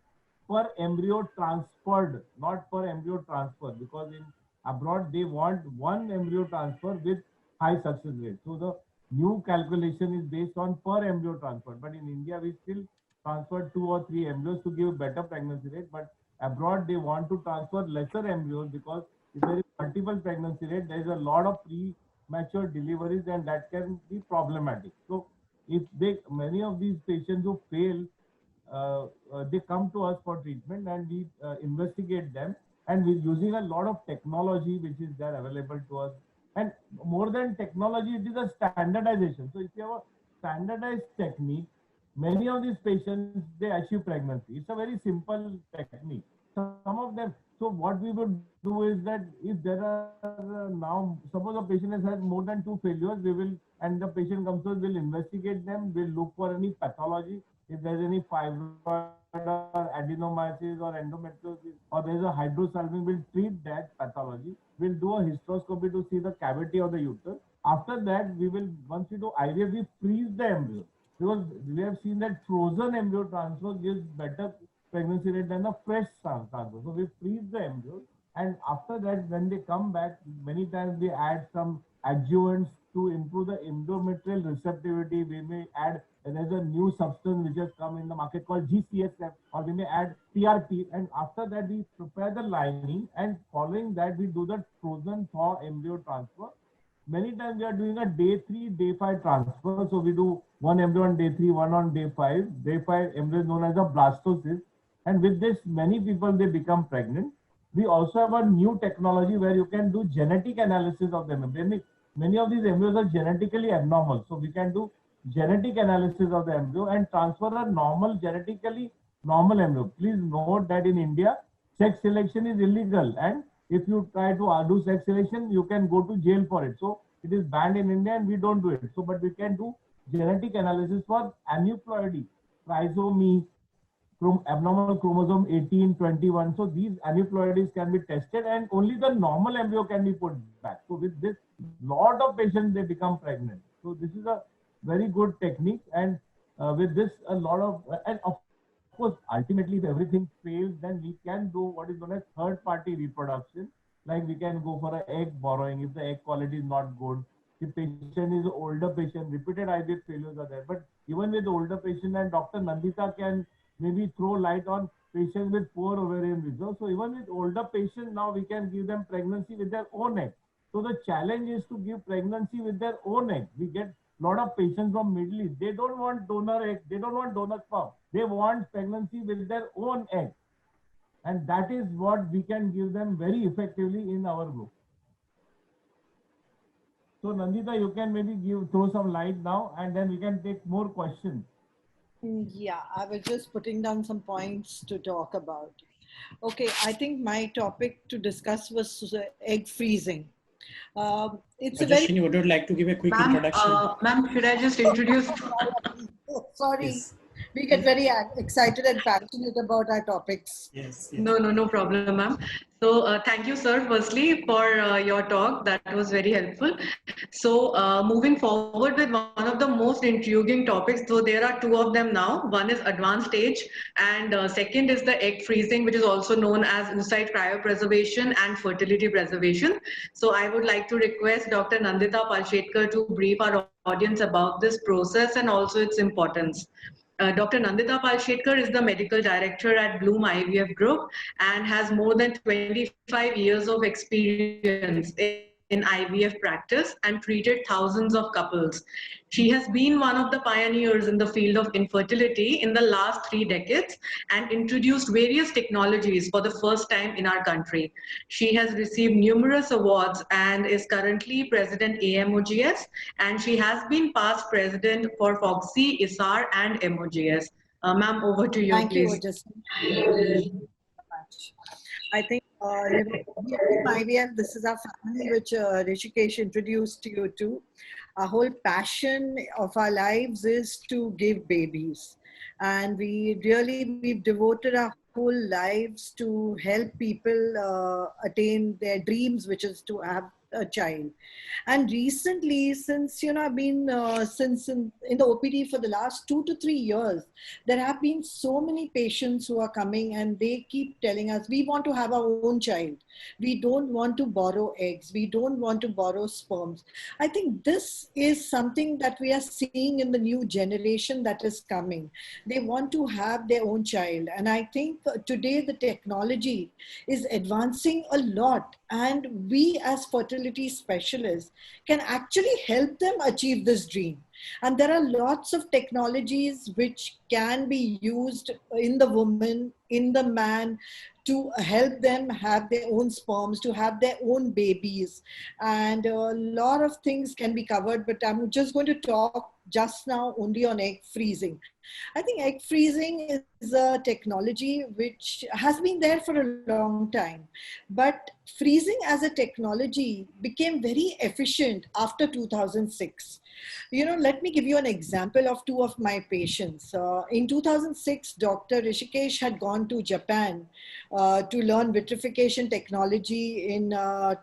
per embryo transferred, not per embryo transfer, because in abroad they want 1 embryo transfer with high success rate. So the new calculation is based on per embryo transfer, but in India we still transfer 2 or 3 embryos to give better pregnancy rate, but abroad they want to transfer lesser embryos because if there is multiple pregnancy rate, there is a lot of premature deliveries, and that can be problematic. So if many of these patients who fail, they come to us for treatment, and we investigate them, and we're using a lot of technology which is there available to us. And more than technology, it is a standardization. So if you have a standardized technique, many of these patients, they achieve pregnancy. It's a very simple technique. Some of them, so what we would do is that if there are now, suppose a patient has had more than 2 failures, we will, and the patient comes to us, we'll investigate them, we'll look for any pathology, if there's any fibroid or adenomyosis or endometriosis, or there's a hydrosalpingo, we'll treat that pathology. We'll do a hysteroscopy to see the cavity of the uterus. After that, we will, once we do IVF, we freeze the embryo, because we have seen that frozen embryo transfer gives better pregnancy rate than a fresh transfer. So we freeze the embryo, and after that, when they come back, many times we add some adjuvants to improve the endometrial receptivity. We may add, there's a new substance which has come in the market called GCSF, or we may add PRP, and after that we prepare the lining, and following that we do the frozen thaw embryo transfer. Many times we are doing a day 3, day 5 transfer. So we do one embryo on day 3, one on day 5. Day 5 embryo is known as a blastocyst. And with this, many people, they become pregnant. We also have a new technology where you can do genetic analysis of them. Many of these embryos are genetically abnormal. So we can do genetic analysis of the embryo and transfer a genetically normal embryo. Please note that in India, sex selection is illegal. And if you try to do sex selection, you can go to jail for it. So it is banned in India, and we don't do it. So, but we can do genetic analysis for aneuploidy, trisomy, abnormal chromosome 18, 21. So these aneuploidies can be tested, and only the normal embryo can be put back. So with this, lot of patients, they become pregnant. So this is a very good technique, and with this, a lot of, and of course, ultimately, if everything fails, then we can do what is known as third-party reproduction. Like we can go for an egg borrowing if the egg quality is not good. If patient is an older patient, repeated IVF failures are there. But even with older patient, and Dr. Nandita can maybe throw light on patients with poor ovarian reserve. So even with older patients, now we can give them pregnancy with their own egg. So the challenge is to give pregnancy with their own egg. We get a lot of patients from Middle East. They don't want donor egg. They don't want donor sperm. They want pregnancy with their own egg. And that is what we can give them very effectively in our group. So Nandita, you can maybe throw some light now, and then we can take more questions. Yeah, I was just putting down some points to talk about. Okay, I think my topic to discuss was egg freezing. It's a very... Would you like to give a quick introduction? Ma'am, should I just introduce? Sorry, Yes. we get very excited and passionate about our topics. Yes. No problem, ma'am. So thank you, sir, firstly, for your talk. That was very helpful. So moving forward with one of the most intriguing topics, so there are 2 of them now. One is advanced stage, and second is the egg freezing, which is also known as oocyte cryopreservation and fertility preservation. So I would like to request Dr. Nandita Palshetkar to brief our audience about this process and also its importance. Dr. Nandita Palshetkar is the medical director at Bloom IVF Group and has more than 25 years of experience in IVF practice and treated thousands of couples. She has been one of the pioneers in the field of infertility in the last 3 decades and introduced various technologies for the first time in our country. She has received numerous awards and is currently President AMOGS, and she has been past president for FOGSI, ISAR, and MOGS. Ma'am, over to you, Thank please. you, I think IVF, this is our family which Rishikesh introduced you to. Our whole passion of our lives is to give babies. And we've devoted our whole lives to help people attain their dreams, which is to have child. And recently, since, I've been since in the OPD for the last 2 to 3 years, there have been so many patients who are coming and they keep telling us, we want to have our own child. We don't want to borrow eggs. We don't want to borrow sperms. I think this is something that we are seeing in the new generation that is coming. They want to have their own child. And I think today the technology is advancing a lot. And we as fertility specialists can actually help them achieve this dream. And there are lots of technologies which can be used in the woman, in the man, to help them have their own sperms, to have their own babies. And a lot of things can be covered, but I'm just going to talk just now only on egg freezing. I think egg freezing is a technology which has been there for a long time, but freezing as a technology became very efficient after 2006. Let me give you an example of two of my patients. In 2006, Dr. Rishikesh had gone to Japan to learn vitrification technology in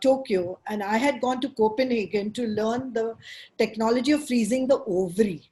Tokyo, and I had gone to Copenhagen to learn the technology of freezing the ovary.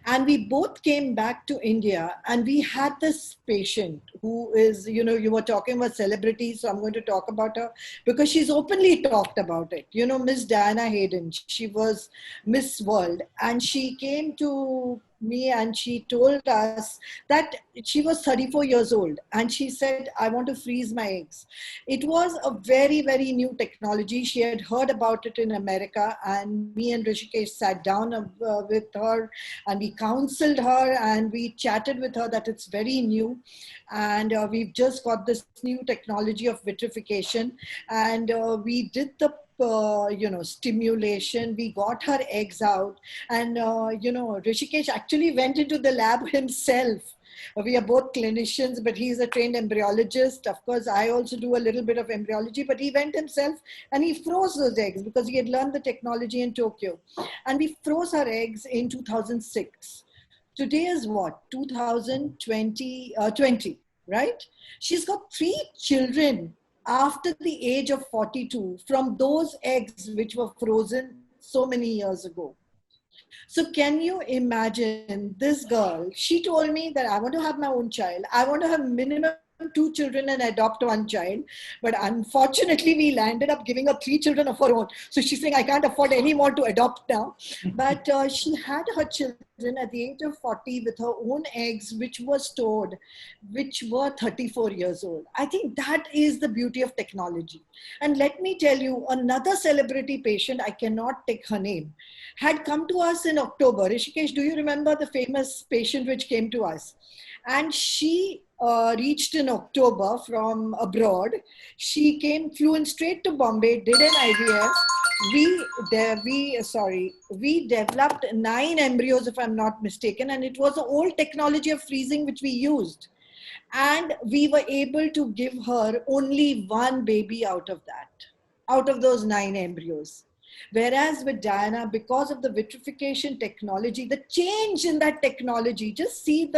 And we both came back to India, and we had this patient who is, you were talking about celebrities, so I'm going to talk about her because she's openly talked about it. Miss Diana Hayden, she was Miss World, and she came to me and she told us that she was 34 years old and she said, I want to freeze my eggs. It was a very, very new technology. She had heard about it in America, and me and Rishikesh sat down with her and we counseled her and we chatted with her that it's very new, and we've just got this new technology of vitrification, and we did the stimulation. We got her eggs out, and Rishikesh actually went into the lab himself. We are both clinicians, but he's a trained embryologist. Of course, I also do a little bit of embryology, but he went himself and he froze those eggs because he had learned the technology in Tokyo. And we froze her eggs in 2006. Today is what? 2020, right? She's got 3 children after the age of 42 from those eggs which were frozen so many years ago. So can you imagine this girl? She told me that I want to have my own child. I want to have minimum 2 children and adopt 1 child. But unfortunately, we landed up giving her 3 children of her own. So she's saying, I can't afford any more to adopt now. But she had her children at the age of 40 with her own eggs, which were stored, which were 34 years old. I think that is the beauty of technology. And let me tell you, another celebrity patient, I cannot take her name, had come to us in October. Rishikesh, do you remember the famous patient which came to us? And she reached in October from abroad. She flew in straight to Bombay, did an IVF. We developed 9 embryos, if I'm not mistaken, and it was the old technology of freezing which we used. And we were able to give her only 1 baby out of those 9 embryos. Whereas with Diana, because of the vitrification technology, the change in that technology, just see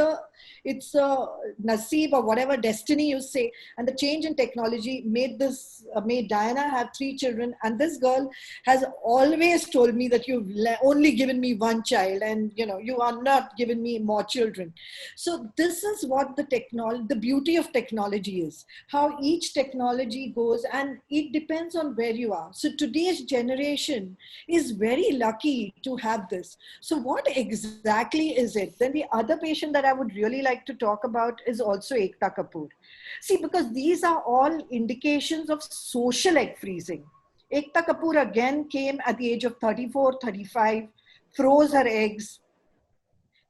it's a naseeb or whatever destiny you say, and the change in technology made Diana have 3 children. And this girl has always told me that you've only given me 1 child, and you are not giving me more children. So this is what the beauty of technology is, how each technology goes, and it depends on where you are. So today's generation is very lucky to have this. So what exactly is it? Then the other patient that I would really like to talk about is also Ekta Kapoor. See, because these are all indications of social egg freezing. Ekta Kapoor again came at the age of 34, 35, froze her eggs,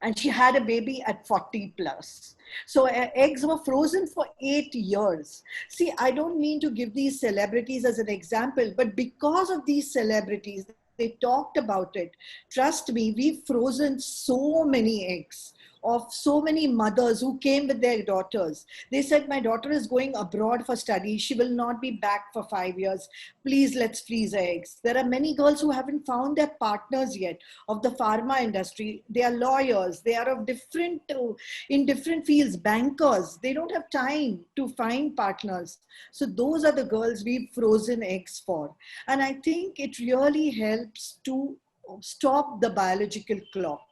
and she had a baby at 40 plus. So eggs were frozen for 8 years. See, I don't mean to give these celebrities as an example, but because of these celebrities, they talked about it. Trust me, we've frozen so many eggs of so many mothers who came with their daughters. They said, my daughter is going abroad for studies. She will not be back for 5 years. Please, let's freeze her eggs. There are many girls who haven't found their partners yet of the pharma industry. They are lawyers. They are of different, in different fields, bankers. They don't have time to find partners. So those are the girls we've frozen eggs for. And I think it really helps to stop the biological clock.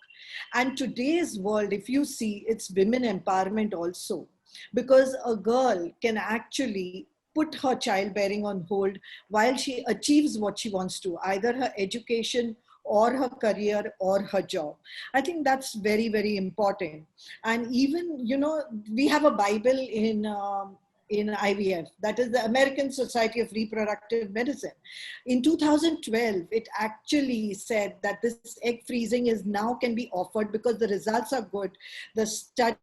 And today's world, if you see, it's women empowerment also, because a girl can actually put her childbearing on hold while she achieves what she wants to, either her education or her career or her job. I think that's very, very important. And even, you know, we have a Bible in IVF, that is the American Society of Reproductive Medicine. In 2012, it actually said that this egg freezing is now can be offered because the results are good. The studies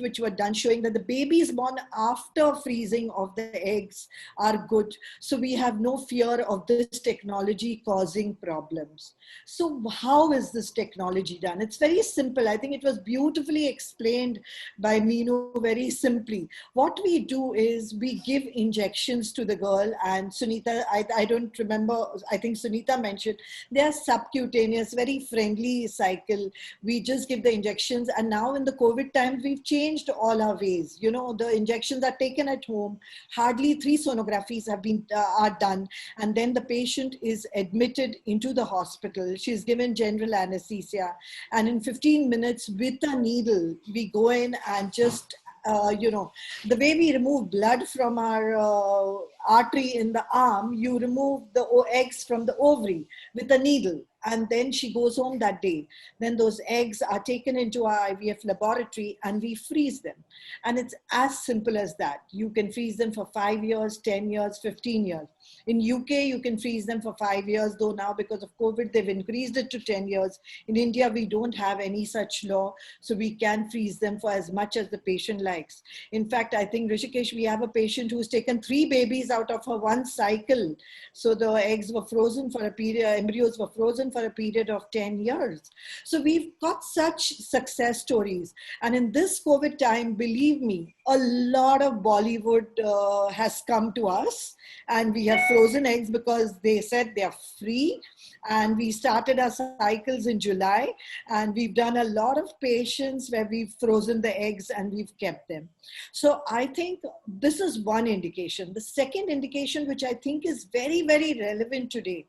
which were done showing that the babies born after freezing of the eggs are good. So we have no fear of this technology causing problems. So how is this technology done? It's very simple. I think it was beautifully explained by Meenu very simply. What we do is we give injections to the girl, and Sunita, I don't remember, I think Sunita mentioned, they are subcutaneous, very friendly cycle. We just give the injections, and now in the COVID times, we've changed all our ways. You know, the injections are taken at home. Hardly 3 sonographies have been are done, and then the patient is admitted into the hospital. She's given general anesthesia, and in 15 minutes with a needle, we go in and just you know, the way we remove blood from our artery in the arm, you remove the eggs from the ovary with a needle, and then she goes home that day. Then those eggs are taken into our IVF laboratory and we freeze them. And it's as simple as that. You can freeze them for 5 years, 10 years, 15 years. In UK, you can freeze them for 5 years, though now because of COVID, they've increased it to 10 years. In India, we don't have any such law, so we can freeze them for as much as the patient likes. In fact, I think, Rishikesh, we have a patient who's taken 3 babies out of her one cycle. So the eggs were frozen for a period, embryos were frozen for a period of 10 years. So we've got such success stories. And in this COVID time, believe me, a lot of Bollywood has come to us, and we have frozen eggs because they said they are free. And we started our cycles in July, and we've done a lot of patients where we've frozen the eggs and we've kept them. So I think this is one indication. The second indication, which I think is very, very relevant today,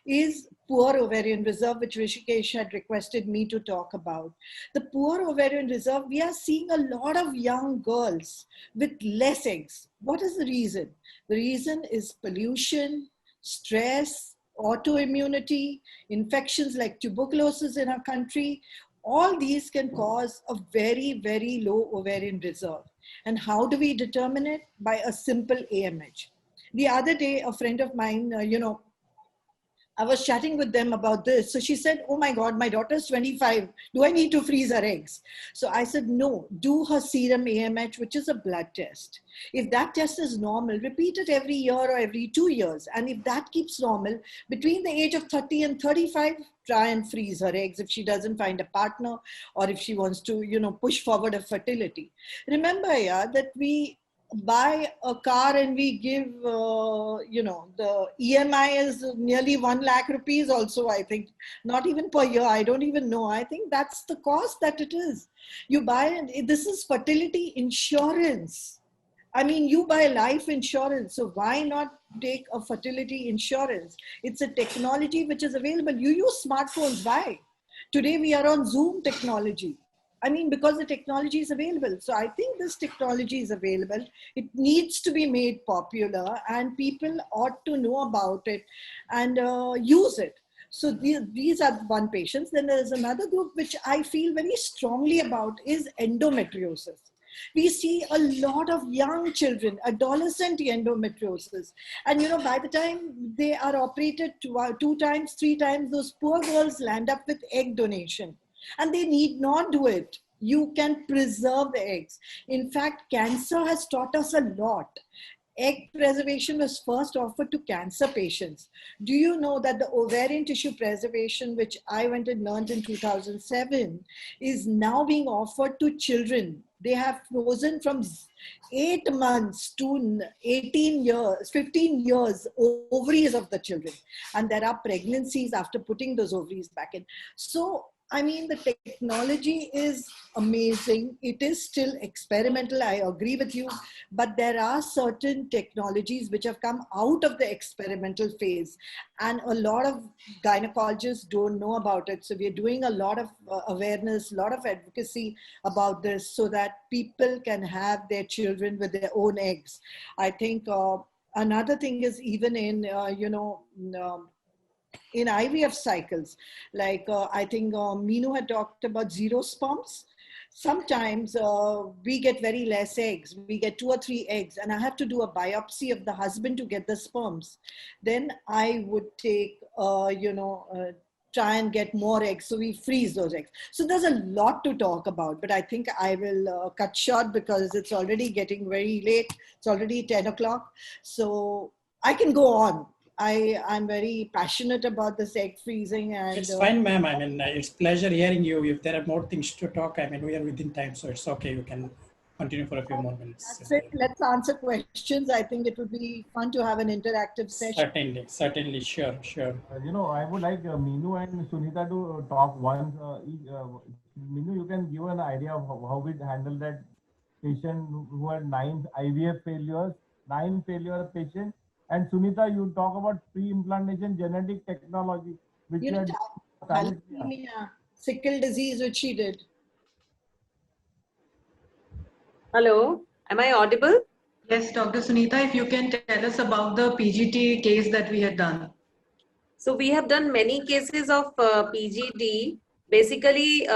is poor ovarian reserve, which Rishikesh had requested me to talk about. The poor ovarian reserve, we are seeing a lot of young girls with less eggs. What is the reason? The reason is pollution, stress, autoimmunity, infections like tuberculosis in our country. All these can cause a very, very low ovarian reserve. And how do we determine it? By a simple AMH. The other day, a friend of mine, I was chatting with them about this. So she said, oh my God, my daughter's 25. Do I need to freeze her eggs? So I said, no, do her serum AMH, which is a blood test. If that test is normal, repeat it every year or every 2 years. And if that keeps normal, between the age of 30 and 35, try and freeze her eggs if she doesn't find a partner, or if she wants to, push forward her fertility. Remember, that we buy a car and we give, the EMI is nearly 1 lakh rupees also, I think. Not even per year, I don't even know. I think that's the cost that it is. You buy, this is fertility insurance. I mean, you buy life insurance, so why not take a fertility insurance? It's a technology which is available. You use smartphones, why? Today we are on Zoom technology. I mean, because the technology is available. So I think this technology is available. It needs to be made popular, and people ought to know about it and use it. So these are one patients. Then there is another group which I feel very strongly about is endometriosis. We see a lot of young children, adolescent endometriosis. And, by the time they are operated 2 times, 3 times, those poor girls land up with egg donation. And they need not do it. You can preserve the eggs. In fact, cancer has taught us a lot. egg preservation was first offered to cancer patients. Do you know that the ovarian tissue preservation, which I went and learned in 2007, is now being offered to children? They have frozen from 8 months to 18 years, 15 years ovaries of the children. And there are pregnancies after putting those ovaries back in. So, I mean, the technology is amazing. It is still experimental. I agree with you. But there are certain technologies which have come out of the experimental phase. And a lot of gynecologists don't know about it. So we're doing a lot of awareness, a lot of advocacy about this so that people can have their children with their own eggs. I think another thing is even in, in IVF cycles, like I think Meenu had talked about zero sperms. Sometimes we get very less eggs. We get 2 or 3 eggs, and I have to do a biopsy of the husband to get the sperms. Then I would take, try and get more eggs. So we freeze those eggs. So there's a lot to talk about, but I think I will cut short because it's already getting very late. It's already 10 o'clock. So I can go on. I'm very passionate about this egg freezing, and it's fine, ma'am. I mean, it's pleasure hearing you. If there are more things to talk, I mean, we are within time, so it's okay. You can continue for a few more minutes. That's it. Let's answer questions. I think it would be fun to have an interactive session. Certainly, sure. I would like Meenu and Sunita to talk once. Meenu, you can give an idea of how we handle that patient who had 9 IVF failures, 9 failure patients. And Sunita, you talk about pre-implantation genetic technology, which thalassemia, sickle disease, which she did. Hello, am I audible? Yes, Dr. Sunita, if you can tell us about the PGT case that we had done. So we have done many cases of PGD. Basically,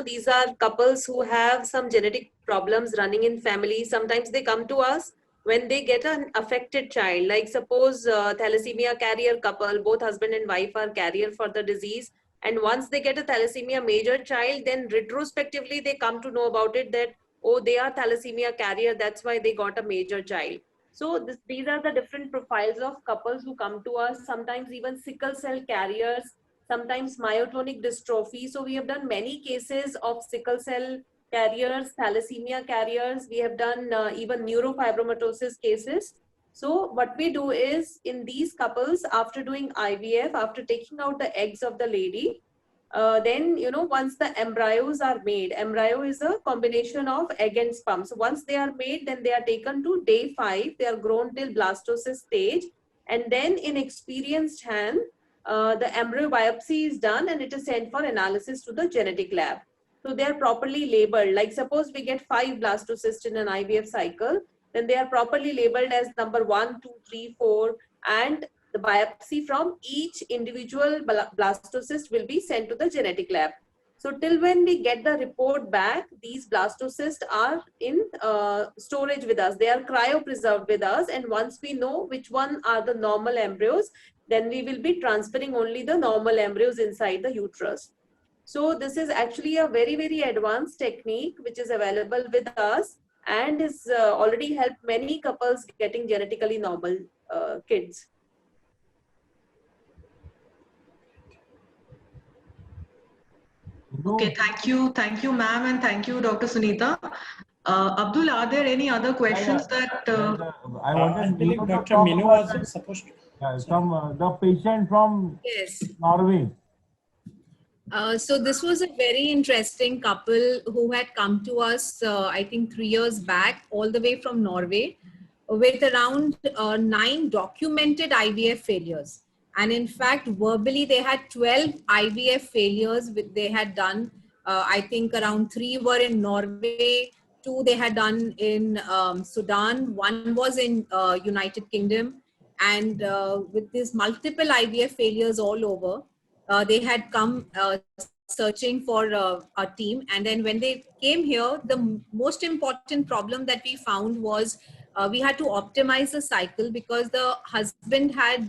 these are couples who have some genetic problems running in family. Sometimes they come to us when they get an affected child, like suppose thalassemia carrier couple, both husband and wife are carrier for the disease. And once they get a thalassemia major child, then retrospectively they come to know about it that, oh, they are thalassemia carrier, that's why they got a major child. So these are the different profiles of couples who come to us, sometimes even sickle cell carriers, sometimes myotonic dystrophy. So we have done many cases of sickle cell carriers, thalassemia carriers. We have done even neurofibromatosis cases. So what we do is in these couples, after doing IVF, after taking out the eggs of the lady, then, once the embryos are made, embryo is a combination of egg and sperm. So once they are made, then they are taken to day 5. They are grown till blastocyst stage. And then in experienced hand, the embryo biopsy is done and it is sent for analysis to the genetic lab. So they are properly labeled. Like suppose we get 5 blastocysts in an IVF cycle, then they are properly labeled as number 1, 2, 3, 4, and the biopsy from each individual blastocyst will be sent to the genetic lab. So till when we get the report back, these blastocysts are in storage with us. They are cryopreserved with us. And once we know which one are the normal embryos, then we will be transferring only the normal embryos inside the uterus. So this is actually a very, very advanced technique which is available with us and has already helped many couples getting genetically normal kids. Okay, thank you, ma'am, and thank you, Dr. Sunita. Abdul, are there any other questions that? I believe Dr. Meenu was supposed to. From the patient from Norway. So this was a very interesting couple who had come to us, I think 3 years back, all the way from Norway, with around 9 documented IVF failures. And in fact, verbally, they had 12 IVF failures they had done. I think around 3 were in Norway, 2 they had done in Sudan, 1 was in United Kingdom. And with these multiple IVF failures all over, they had come searching for a team. And then when they came here, the most important problem that we found was we had to optimize the cycle because the husband had,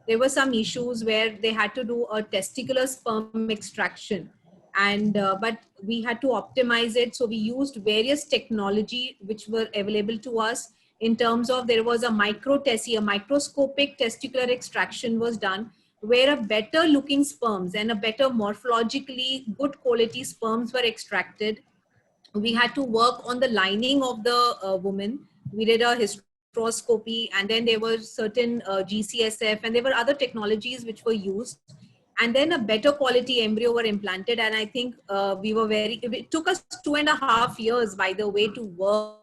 there were some issues where they had to do a testicular sperm extraction. And but we had to optimize it. So we used various technology which were available to us, in terms of there was a microscopic testicular extraction was done, where a better looking sperms and a better morphologically good quality sperms were extracted. We had to work on the lining of the woman. We did a hysteroscopy, and then there were certain GCSF, and there were other technologies which were used. And then a better quality embryo were implanted. And I think it took us 2.5 years, by the way, to work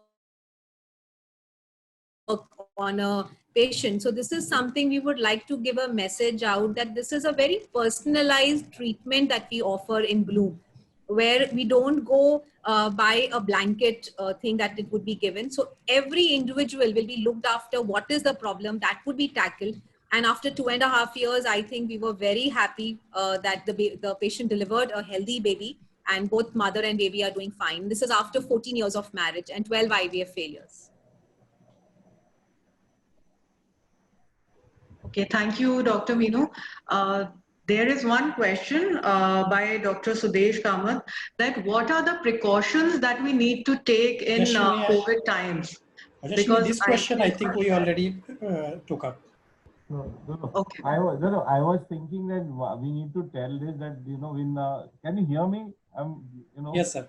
on a patient. So this is something we would like to give a message out, that this is a very personalized treatment that we offer in Bloom, where we don't go by a blanket thing that it would be given. So every individual will be looked after. What is the problem that would be tackled? And after 2.5 years, I think we were very happy that the patient delivered a healthy baby, and both mother and baby are doing fine. This is after 14 years of marriage and 12 IVF failures. Okay, thank you, Dr. Meenu. There is one question by Dr. Sudesh Kamath, that what are the precautions that we need to take in COVID times? Because this question I think we already took up. No. Okay. I was thinking that we need to tell this, that can you hear me? Yes, sir.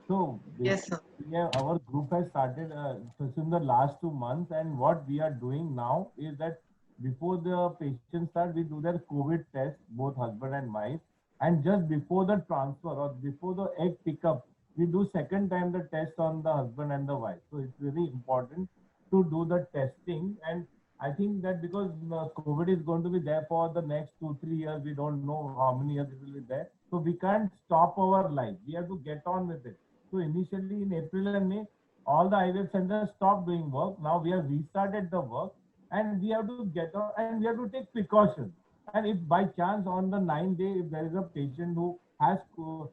So yes, sir. Yeah, our group has started in the last 2 months, and what we are doing now is that before the patient start, we do their COVID test, both husband and wife, and just before the transfer or before the egg pickup, we do second time the test on the husband and the wife. So it's very important to do the testing. And I think that because COVID is going to be there for the next 2-3 years, we don't know how many years it will be there. So we can't stop our life. We have to get on with it. So initially in April and May, all the IVF centers stopped doing work. Now we have restarted the work, and we have to get on, and we have to take precautions. And if by chance on the 9th day, if there is a patient who has comes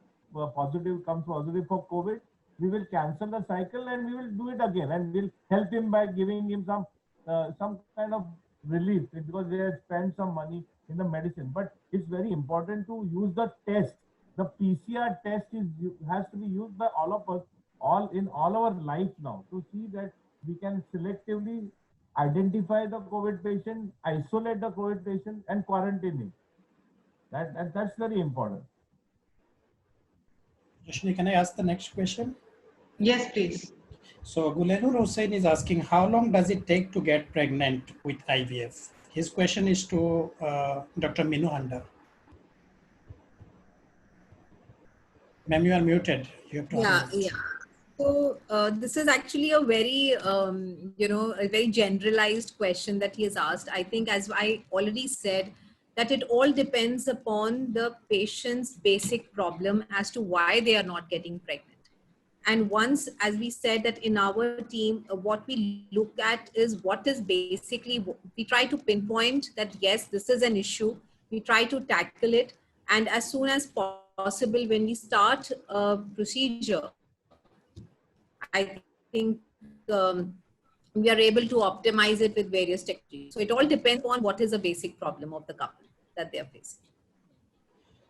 positive for COVID, we will cancel the cycle and we will do it again, and we'll help him by giving him some kind of relief, because they have spent some money in the medicine. But it's very important to use the test. The PCR test has to be used by all of us, in all our life now, to see that we can selectively identify the COVID patient, isolate the COVID patient, and quarantine him. That's very important. Rashmi, can I ask the next question? Yes, please. So Gulenur Hussain is asking, how long does it take to get pregnant with IVF? His question is to Dr. Meenu Handa. Ma'am, you are muted. You have to unmute. Yeah. So this is actually a very, a very generalized question that he has asked. I think, as I already said, that it all depends upon the patient's basic problem as to why they are not getting pregnant. And once, as we said, that in our team, what we look at is what is basically, we try to pinpoint that, yes, this is an issue. We try to tackle it. And as soon as possible, when we start a procedure, I think we are able to optimize it with various techniques. So it all depends on what is the basic problem of the couple that they are facing.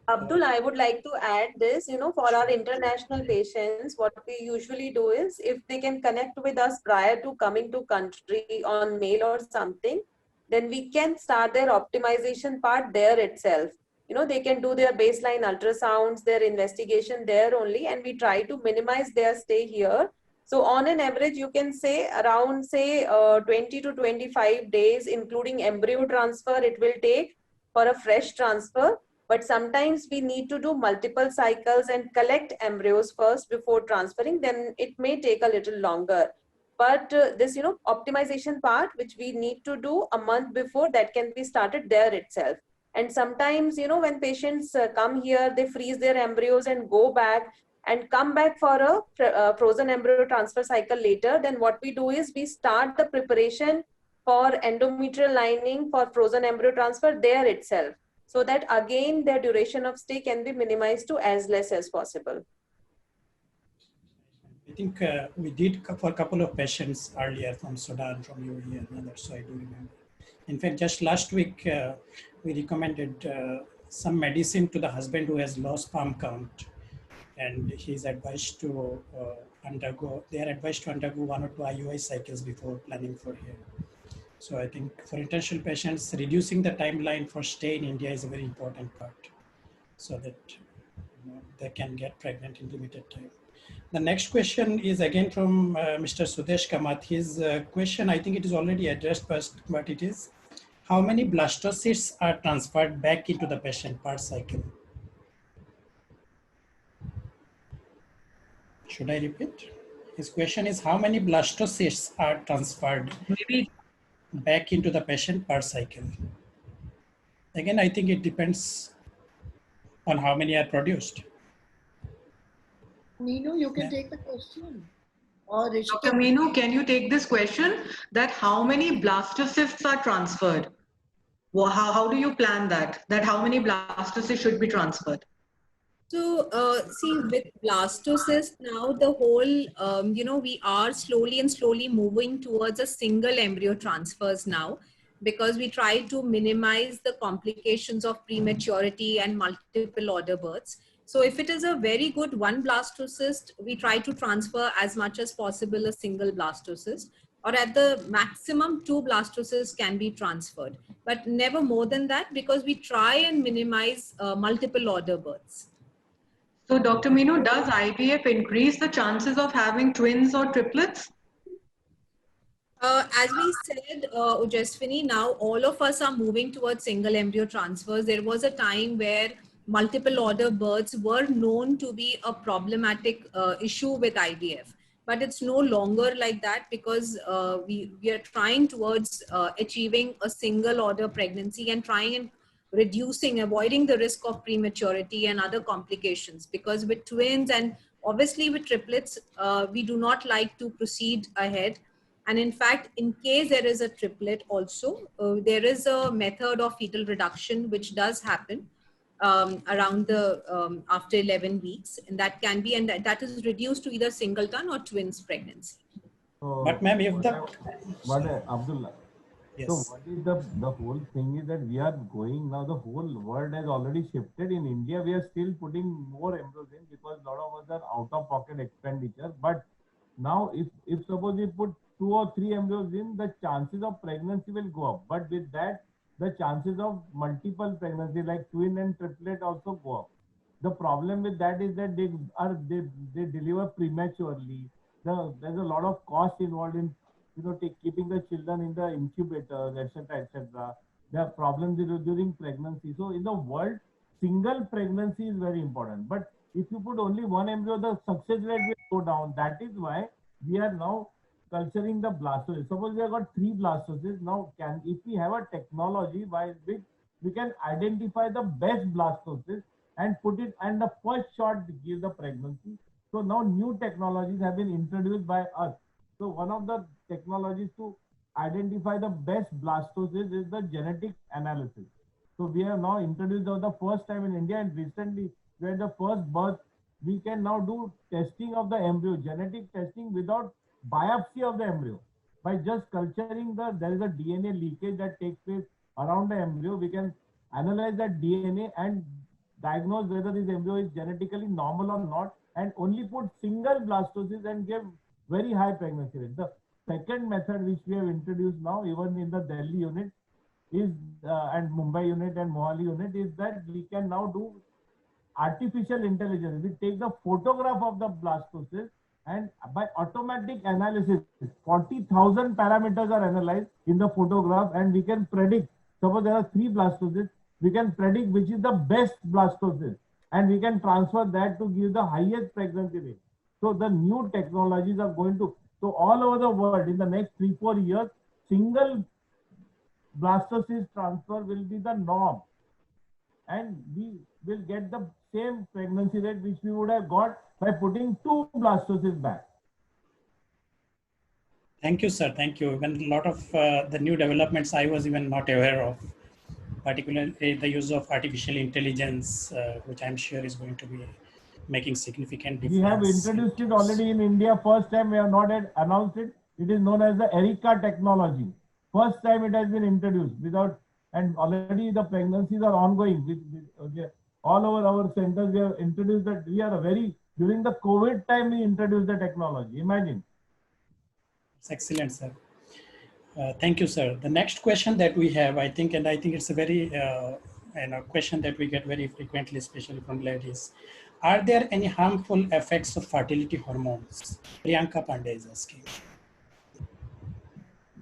Abdul, I would like to add this, for our international patients, what we usually do is, if they can connect with us prior to coming to country on mail or something, then we can start their optimization part there itself. They can do their baseline ultrasounds, their investigation there only, and we try to minimize their stay here. So on an average, you can say around 20 to 25 days, including embryo transfer, it will take for a fresh transfer. But sometimes we need to do multiple cycles and collect embryos first before transferring, then it may take a little longer. But this, optimization part, which we need to do a month before, that can be started there itself. And sometimes, when patients come here, they freeze their embryos and go back and come back for a frozen embryo transfer cycle later. Then what we do is we start the preparation for endometrial lining for frozen embryo transfer there itself, so that again their duration of stay can be minimized to as less as possible. I think we did for a couple of patients earlier from Sudan, from UAE and others, so I do remember. In fact, just last week, we recommended some medicine to the husband who has low sperm count and he's advised to they are advised to undergo 1 or 2 IUI cycles before planning for here. So I think for international patients, reducing the timeline for stay in India is a very important part, so that they can get pregnant in limited time. The next question is again from Mr. Sudesh Kamath. His question, I think it is already addressed, but it is, how many blastocysts are transferred back into the patient per cycle? Should I repeat? His question is, how many blastocysts are transferred back into the patient per cycle? Again, I think it depends on how many are produced. Meenu, you can take the question. Or Dr. Meenu, can you take this question, that how many blastocysts are transferred? Well, how do you plan that? That how many blastocysts should be transferred? So, see, with blastocyst now, the whole, we are slowly moving towards a single embryo transfers now, because we try to minimize the complications of prematurity and multiple order births. So if it is a very good one blastocyst, we try to transfer as much as possible a single blastocyst, or at the maximum 2 blastocysts can be transferred, but never more than that, because we try and minimize multiple order births. So Dr. Meenu, does IVF increase the chances of having twins or triplets? As we said, Ujaswini, now all of us are moving towards single embryo transfers. There was a time where multiple order births were known to be a problematic issue with IVF, but it's no longer like that, because we are trying towards achieving a single order pregnancy and trying and avoiding the risk of prematurity and other complications. Because with twins and obviously with triplets, we do not like to proceed ahead. And in fact, in case there is a triplet also, there is a method of fetal reduction which does happen around the after 11 weeks, and that can be, and that is reduced to either singleton or twins pregnancy. So, but ma'am, if Abdullah, yes. So what is the whole thing is that we are going now, the whole world has already shifted. In India, we are still putting more embryos in because a lot of us are out of pocket expenditure. But now if suppose we put 2 or 3 embryos in, the chances of pregnancy will go up. But with that, the chances of multiple pregnancy like twin and triplet also go up. The problem with that is that they deliver prematurely. There's a lot of cost involved in keeping the children in the incubators, etc., etc. There are problems during pregnancy. So in the world, single pregnancy is very important. But if you put only 1 embryo, the success rate will go down. That is why we are now culturing the blastocysts. Suppose we have got 3 blastocysts. Now, if we have a technology by which we can identify the best blastocysts and put it, and the first shot give the pregnancy. So now new technologies have been introduced by us. So one of the technologies to identify the best blastocysts is the genetic analysis. So we have now introduced the first time in India, and recently we had the first birth. We can now do testing of the embryo, genetic testing without biopsy of the embryo. By just culturing there is a DNA leakage that takes place around the embryo. We can analyze that DNA and diagnose whether this embryo is genetically normal or not, and only put single blastocyst and give very high pregnancy rate. The second method which we have introduced now, even in the Delhi unit, is and Mumbai unit and Mohali unit, is that we can now do artificial intelligence. We take the photograph of the blastocyst, and by automatic analysis, 40,000 parameters are analyzed in the photograph, and we can predict. Suppose there are 3 blastocysts, we can predict which is the best blastocyst, and we can transfer that to give the highest pregnancy rate. So the new technologies are going to, so all over the world in the next 3-4 years, single blastocyst transfer will be the norm, and we will get the same pregnancy rate which we would have got by putting 2 blastocysts back. Thank you, sir. Thank you. Even a lot of the new developments I was even not aware of, particularly the use of artificial intelligence, which I'm sure is going to be making significant difference. We have introduced it already in India. First time we have not yet announced it. It is known as the ERICA technology. First time it has been introduced without, and already the pregnancies are ongoing. All over our centers we have introduced that. We are very During the COVID time, we introduced the technology. Imagine. It's excellent, sir. Thank you, sir. The next question that we have, I think it's a very question that we get very frequently, especially from ladies. Are there any harmful effects of fertility hormones? Priyanka Pandey is asking.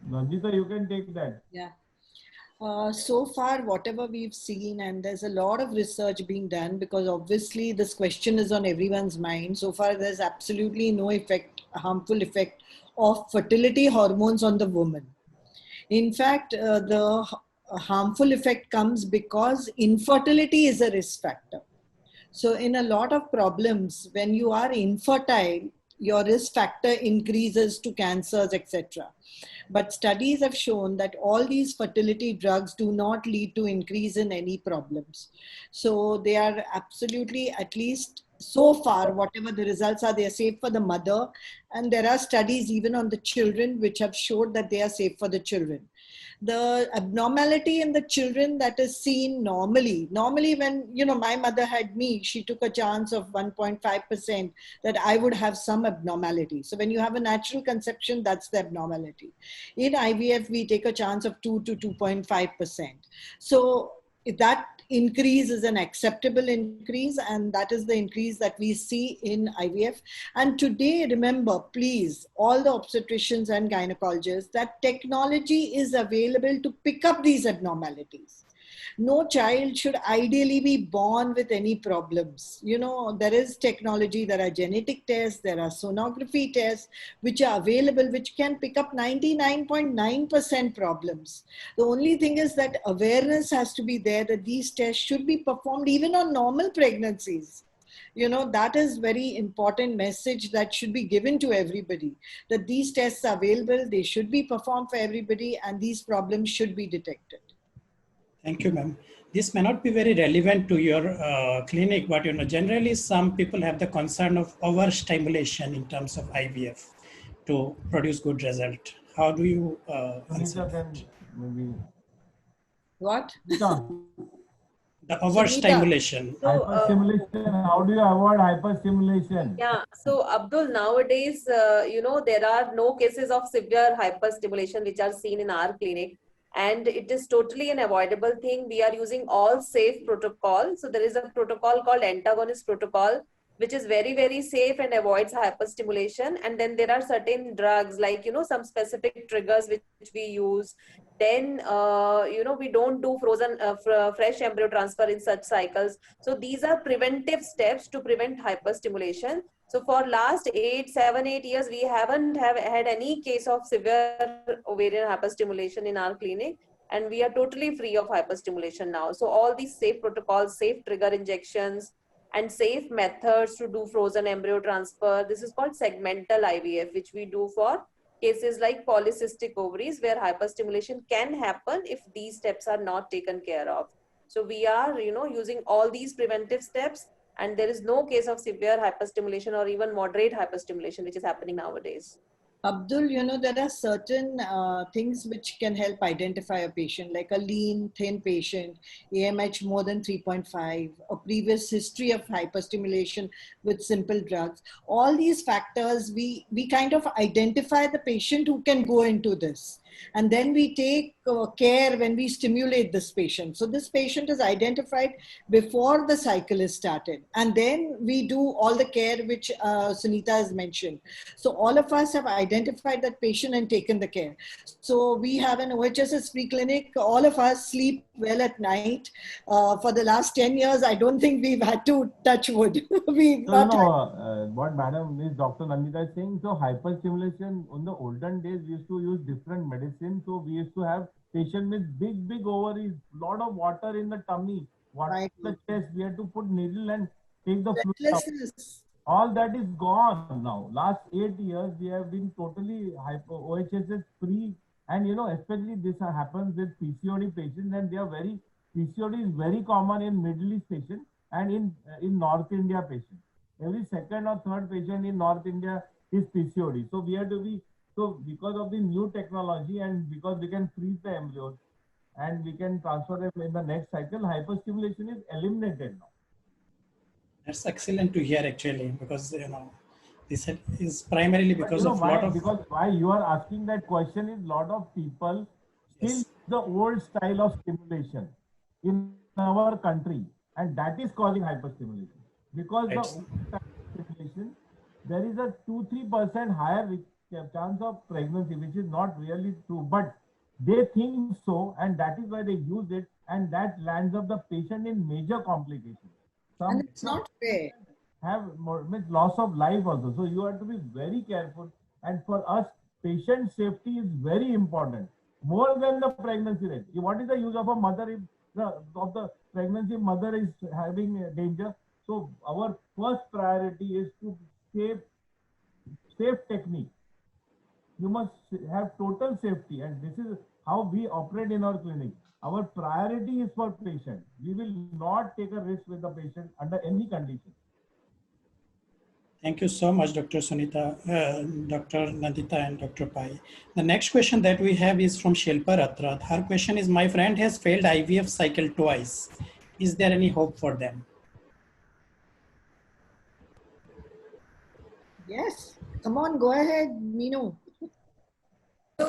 Nandita, you can take that. Yeah. So far, whatever we've seen, and there's a lot of research being done because obviously this question is on everyone's mind. So far, there's absolutely no harmful effect of fertility hormones on the woman. In fact, the harmful effect comes because infertility is a risk factor. So in a lot of problems, when you are infertile, your risk factor increases to cancers, etc. But studies have shown that all these fertility drugs do not lead to increase in any problems. So they are absolutely, at least so far, whatever the results are, they are safe for the mother. And there are studies even on the children which have showed that they are safe for the children. The abnormality in the children that is seen normally when, my mother had me, she took a chance of 1.5% that I would have some abnormality. So when you have a natural conception, that's the abnormality. In IVF, we take a chance of 2 to 2.5%. So that increase is an acceptable increase, and that is the increase that we see in IVF. And today, remember, please, all the obstetricians and gynecologists, that technology is available to pick up these abnormalities. No child should ideally be born with any problems. There is technology, there are genetic tests, there are sonography tests which are available, which can pick up 99.9% problems. The only thing is that awareness has to be there that these tests should be performed even on normal pregnancies. That is very important message that should be given to everybody, that these tests are available, they should be performed for everybody, and these problems should be detected. Thank you, ma'am. This may not be very relevant to your clinic, but generally some people have the concern of overstimulation in terms of IVF to produce good result. How do you answer that? Maybe. What? The overstimulation. Hyperstimulation. How do you avoid hyperstimulation? Yeah. So Abdul, nowadays, there are no cases of severe hyperstimulation which are seen in our clinic. And it is totally an avoidable thing. We are using all safe protocol. So there is a protocol called antagonist protocol, which is very, very safe and avoids hyperstimulation. And then there are certain drugs like, some specific triggers which we use. Then, we don't do frozen, fresh embryo transfer in such cycles. So these are preventive steps to prevent hyperstimulation. So for last 7, 8 years, we haven't had any case of severe ovarian hyperstimulation in our clinic, and we are totally free of hyperstimulation now. So all these safe protocols, safe trigger injections, and safe methods to do frozen embryo transfer. This is called segmental IVF, which we do for cases like polycystic ovaries, where hyperstimulation can happen if these steps are not taken care of. So we are, using all these preventive steps, and there is no case of severe hyperstimulation or even moderate hyperstimulation, which is happening nowadays. Abdul, there are certain things which can help identify a patient, like a lean, thin patient, AMH more than 3.5, a previous history of hyperstimulation with simple drugs. All these factors, we kind of identify the patient who can go into this. And then we take care when we stimulate this patient. So this patient is identified before the cycle is started. And then we do all the care which Sunita has mentioned. So all of us have identified that patient and taken the care. So we have an OHSS free clinic. All of us sleep well at night. For the last 10 years, I don't think we've had to touch wood. What Madam is Dr. Nandita is saying, so hyperstimulation in the olden days, we used to use different medicine. So we used to have patient with big ovaries, lot of water in the tummy, water in the chest. We had to put needle and take the fluid out. All that is gone now. Last 8 years, we have been totally OHSS free. And especially this happens with PCOD patients, and they are PCOD is very common in Middle East patients and in North India patients. Every second or third patient in North India is PCOD. So we have to be, because of the new technology and because we can freeze the embryos and we can transfer them in the next cycle, hyperstimulation is eliminated now. That's excellent to hear actually, because this is primarily But because you know of lot why? of Because why you are asking that question is lot of people still yes, use the old style of stimulation in our country, and that is causing hyperstimulation. Because the right. old style of stimulation, there is a 2-3% higher chance of pregnancy, which is not really true, but they think so, and that is why they use it, and that lands up the patient in major complications. And Some it's some not fair. have more, means loss of life also. So you have to be very careful. And for us, patient safety is very important, more than the pregnancy rate. What is the use of a mother if of the pregnancy mother is having a danger? So our first priority is to save safe technique. You must have total safety, and this is how we operate in our clinic. Our priority is for patient. We will not take a risk with the patient under any condition. Thank you so much, Dr. Sunita, Dr. Nandita, and Dr. Pai. The next question that we have is from Shilpa Rathrath. Her question is, my friend has failed IVF cycle twice. Is there any hope for them? Yes. Come on, go ahead, Meenu. So,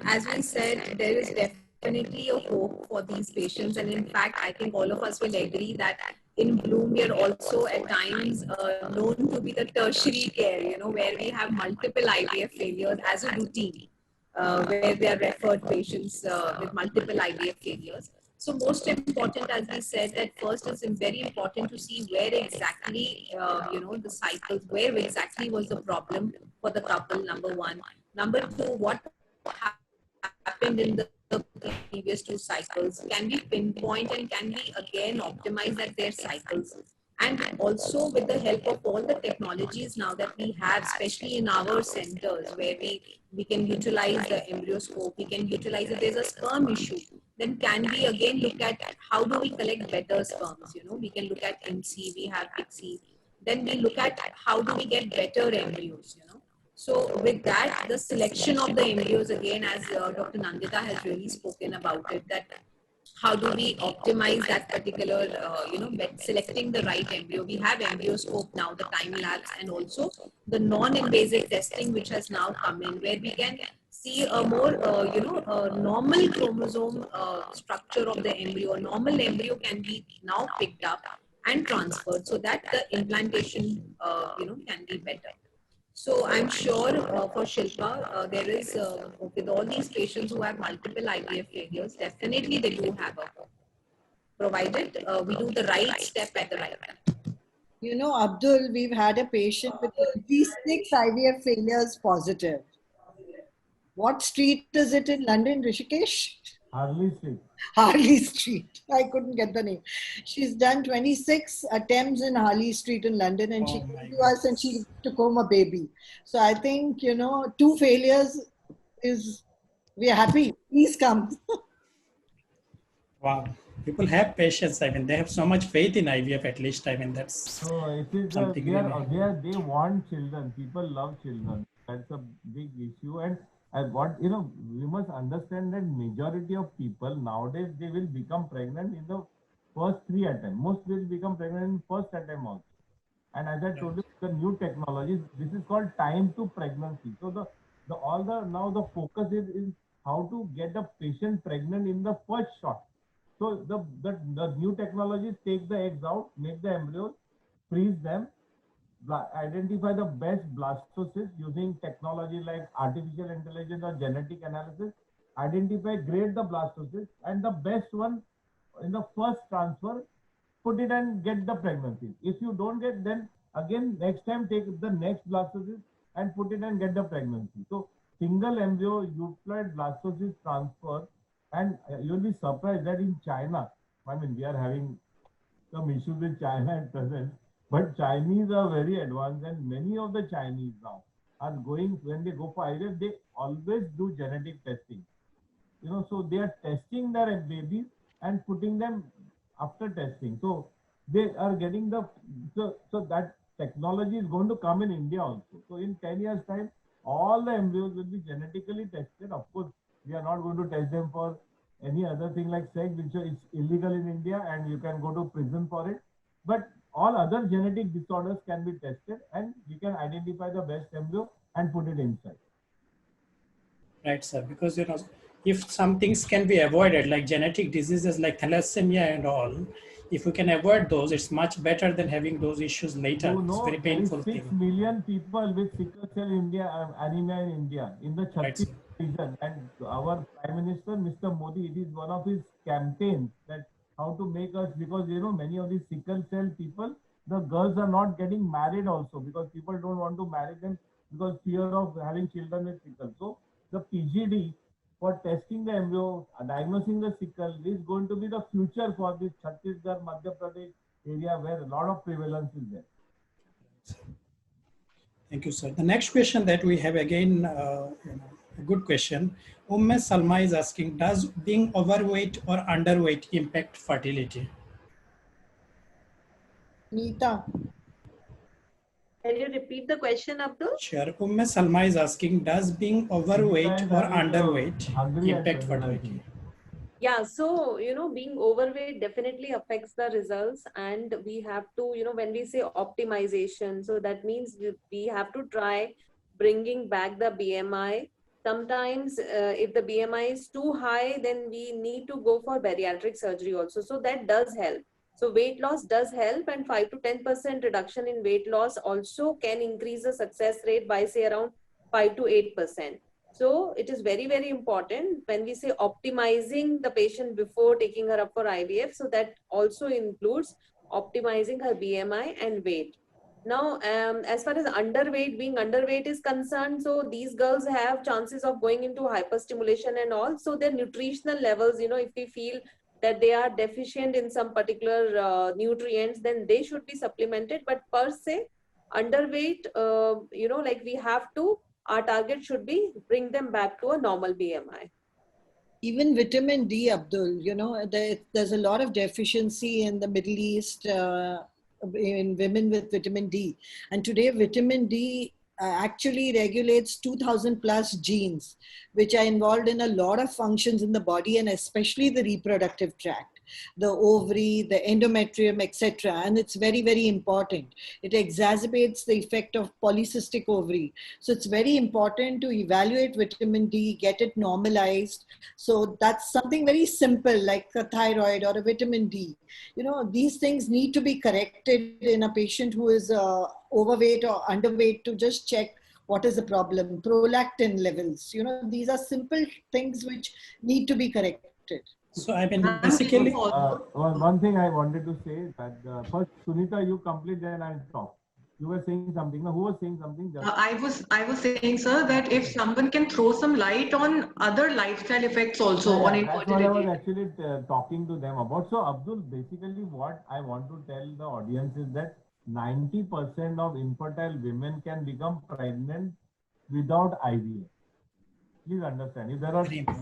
as we said, there is definitely a hope for these patients. And in fact, I think all of us will agree that in Bloom, we are also at times known to be the tertiary care, where we have multiple IVF failures as a routine, where we are referred patients with multiple IVF failures. So most important, as we said, that first is very important to see where exactly, the cycles, where exactly was the problem for the couple, number one. Number two, what happened in the previous two cycles? Can we pinpoint and can we again optimize at their cycles? And also with the help of all the technologies now that we have, especially in our centers where we can utilize the embryoscope, we can utilize if there's a sperm issue, then can we again look at how do we collect better sperms? We can look at MC, we have PIXI. Then we look at how do we get better embryos. So with that, the selection of the embryos, again, as Dr. Nandita has really spoken about it, that how do we optimize that particular, selecting the right embryo. We have embryoscope now, the time lapse, and also the non-invasive testing, which has now come in, where we can see a more, normal chromosome structure of the embryo. A normal embryo can be now picked up and transferred so that the implantation, can be better. So I'm sure for Shilpa, there is, with all these patients who have multiple IVF failures, definitely they do have a hope, provided we do the right step at the right time. Abdul, we've had a patient with 26 IVF failures positive. What street is it in London, Rishikesh? Harley Street. Harley Street. I couldn't get the name. She's done 26 attempts in Harley Street in London, and she came to us and she took home a baby. So I think, 2 failures is, we are happy. Please come. Wow. People have patience. I mean, they have so much faith in IVF, at least. I mean, that's So it is something they want children. People love children. That's a big issue. And what we must understand that majority of people nowadays they will become pregnant in the first 3 attempts. Most will become pregnant in first attempt also. And as I told you, the new technologies, this is called time to pregnancy. So now the focus is how to get the patient pregnant in the first shot. So the new technologies take the eggs out, make the embryos, freeze them, identify the best blastocysts using technology like artificial intelligence or genetic analysis, identify, grade the blastocysts, and the best one in the first transfer, put it and get the pregnancy. If you don't get, then again next time take the next blastocyst and put it and get the pregnancy. So single embryo euclid blastocyst transfer, and you'll be surprised that in China, I mean, we are having some issues with China at present, but Chinese are very advanced, and many of the Chinese now are going, when they go for IVF, they always do genetic testing. So they are testing their babies and putting them after testing. So they are getting so that technology is going to come in India also. So in 10 years time, all the embryos will be genetically tested. Of course, we are not going to test them for any other thing like sex, which is illegal in India and you can go to prison for it. But all other genetic disorders can be tested, and we can identify the best embryo and put it inside. Right, sir. Because if some things can be avoided, like genetic diseases like thalassemia and all, if we can avoid those, it's much better than having those issues later. You It's know, very there is painful 6 thing. million people with sickle cell anemia in India, in the Right, Chhattisgarh sir. region, and our Prime Minister, Mr. Modi, it is one of his campaigns that how to make us, because many of these sickle cell people, the girls are not getting married also, because people don't want to marry them because fear of having children with sickle. So the PGD for testing the embryo, diagnosing the sickle is going to be the future for this Chhattisgarh, Madhya Pradesh area where a lot of prevalence is there. Thank you, sir. The next question that we have again, a good question. Salma is asking, does being overweight or underweight impact fertility? Neeta. Can you repeat the question, Abdul? Sure. Salma is asking, does being overweight or underweight impact fertility? Yeah, so, being overweight definitely affects the results, and we have to, when we say optimization, so that means we have to try bringing back the BMI. Sometimes if the BMI is too high, then we need to go for bariatric surgery also. So that does help. So weight loss does help, and 5 to 10% reduction in weight loss also can increase the success rate by say around 5 to 8%. So it is very, very important when we say optimizing the patient before taking her up for IVF. So that also includes optimizing her BMI and weight. Now, as far as being underweight is concerned, so these girls have chances of going into hyperstimulation and all. So their nutritional levels, if we feel that they are deficient in some particular nutrients, then they should be supplemented. But per se, underweight, like we have to, our target should be bring them back to a normal BMI. Even vitamin D, Abdul, there's a lot of deficiency in the Middle East in women with vitamin D. And today vitamin D actually regulates 2000 plus genes, which are involved in a lot of functions in the body and especially the reproductive tract, the ovary, the endometrium, etc. And it's very, very important. It exacerbates the effect of polycystic ovary. So it's very important to evaluate vitamin D, get it normalized. So that's something very simple like a thyroid or a vitamin D. These things need to be corrected in a patient who is overweight or underweight to just check what is the problem. Prolactin levels, these are simple things which need to be corrected. So I mean, basically, one thing I wanted to say that first, Sunita, you complete, then I'll talk. You were saying something. No, who was saying something? I was saying, sir, that if someone can throw some light on other lifestyle effects also on infertility. That's what I was actually talking to them about. So, Abdul, basically what I want to tell the audience is that 90% of infertile women can become pregnant without IVF. Please understand. If there are people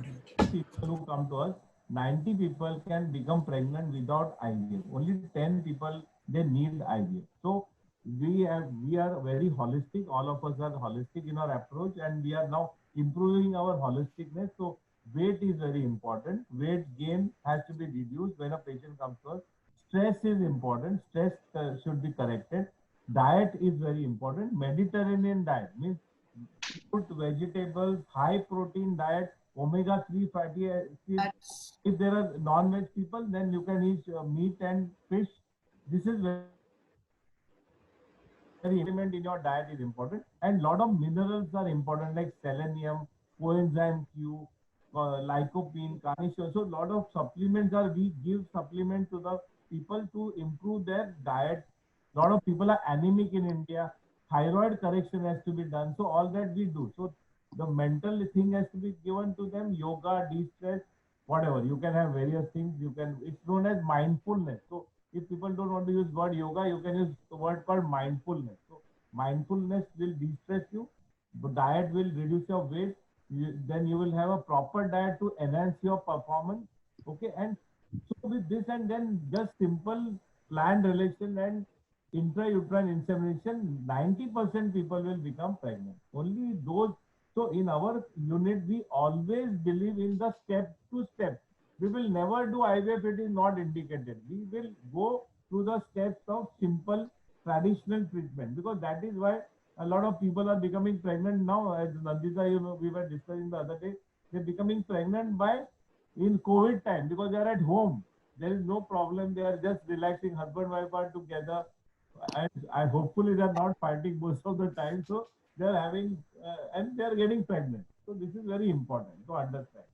who come to us, 90 people can become pregnant without IVF. Only 10 people, they need IVF. So we are very holistic. All of us are holistic in our approach, and we are now improving our holisticness. So weight is very important. Weight gain has to be reduced when a patient comes to us. Stress is important. Stress should be corrected. Diet is very important. Mediterranean diet means fruit, vegetables, high protein diet, omega-3 fatty acids. If there are non-veg people, then you can eat meat and fish. This is very element in your diet is important, and lot of minerals are important like selenium, coenzyme Q, lycopene, carnation. So lot of supplements we give supplement to the people to improve their diet. Lot of people are anemic in India. Thyroid correction has to be done. So all that we do. So the mental thing has to be given to them. Yoga, de-stress, whatever. You can have various things. It's known as mindfulness. So if people don't want to use word yoga, you can use the word called mindfulness. So mindfulness will de-stress you. The diet will reduce your weight. Then you will have a proper diet to enhance your performance. Okay. And so with this, and then just simple planned relation and intrauterine insemination, 90% people will become pregnant. Only those. So in our unit, we always believe in the step to step. We will never do IVF, it is not indicated. We will go through the steps of simple traditional treatment, because that is why a lot of people are becoming pregnant now. As Nandita, we were discussing the other day, they're becoming pregnant by in COVID time because they are at home. There is no problem. They are just relaxing. Husband and wife are together, and I hopefully they are not fighting most of the time. So they are having and they are getting pregnant. So this is very important to understand.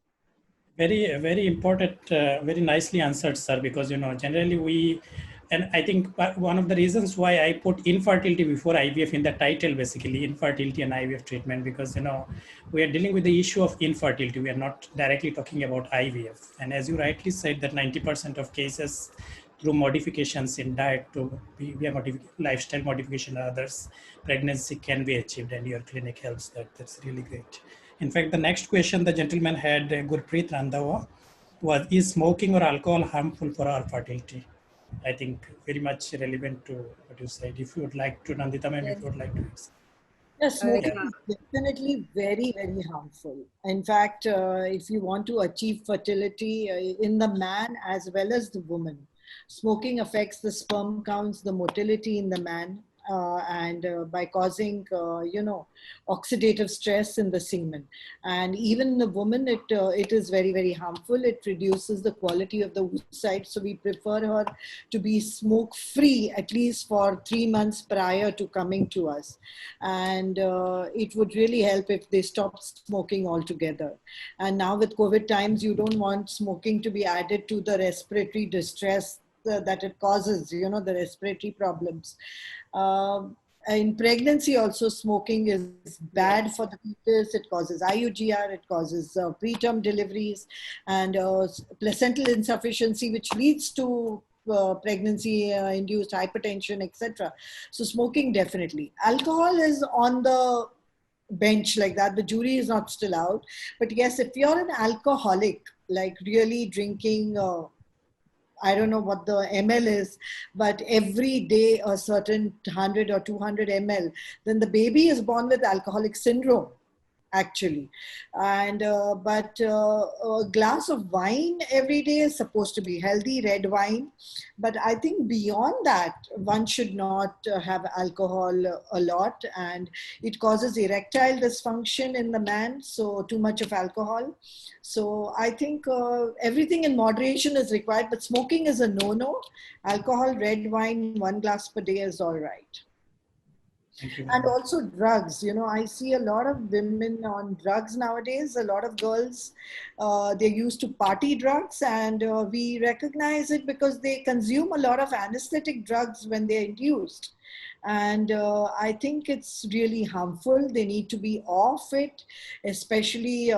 Very important, very nicely answered, sir, because generally we, and I think one of the reasons why I put infertility before IVF in the title, basically infertility and IVF treatment, because we are dealing with the issue of infertility. We are not directly talking about IVF. And as you rightly said, that 90% of cases through modifications in diet to via lifestyle modification or others, pregnancy can be achieved, and your clinic helps that. That's really great. In fact, the next question the gentleman had, Gurpreet Randhawa, was, is smoking or alcohol harmful for our fertility? I think very much relevant to what you said. If you would like to, Nandita, maybe if you would like to. Yes, smoking Yeah. is definitely very, very harmful. In fact, if you want to achieve fertility in the man as well as the woman, smoking affects the sperm counts, the motility in the man, and by causing, oxidative stress in the semen. And even in the woman, it is very, very harmful. It reduces the quality of the oocyte. So we prefer her to be smoke free at least for 3 months prior to coming to us. And it would really help if they stop smoking altogether. And now with COVID times, you don't want smoking to be added to the respiratory distress that it causes, the respiratory problems. In pregnancy also, smoking is bad for the fetus. It causes IUGR, it causes preterm deliveries and placental insufficiency, which leads to pregnancy induced hypertension, etc. So smoking, definitely. Alcohol is on the bench like that. The jury is not still out. But yes, if you're an alcoholic, like really drinking, I don't know what the ml is, but every day a certain 100 or 200 ml, then the baby is born with alcoholic syndrome, actually. And but a glass of wine every day is supposed to be healthy, red wine. But I think beyond that, one should not have alcohol a lot, and it causes erectile dysfunction in the man. So too much of alcohol. So I think everything in moderation is required, but smoking is a no-no. Alcohol, red wine, 1 glass per day is all right. And also drugs. I see a lot of women on drugs nowadays. A lot of girls, they're used to party drugs, and we recognize it because they consume a lot of anesthetic drugs when they're induced. And I think it's really harmful. They need to be off it, especially,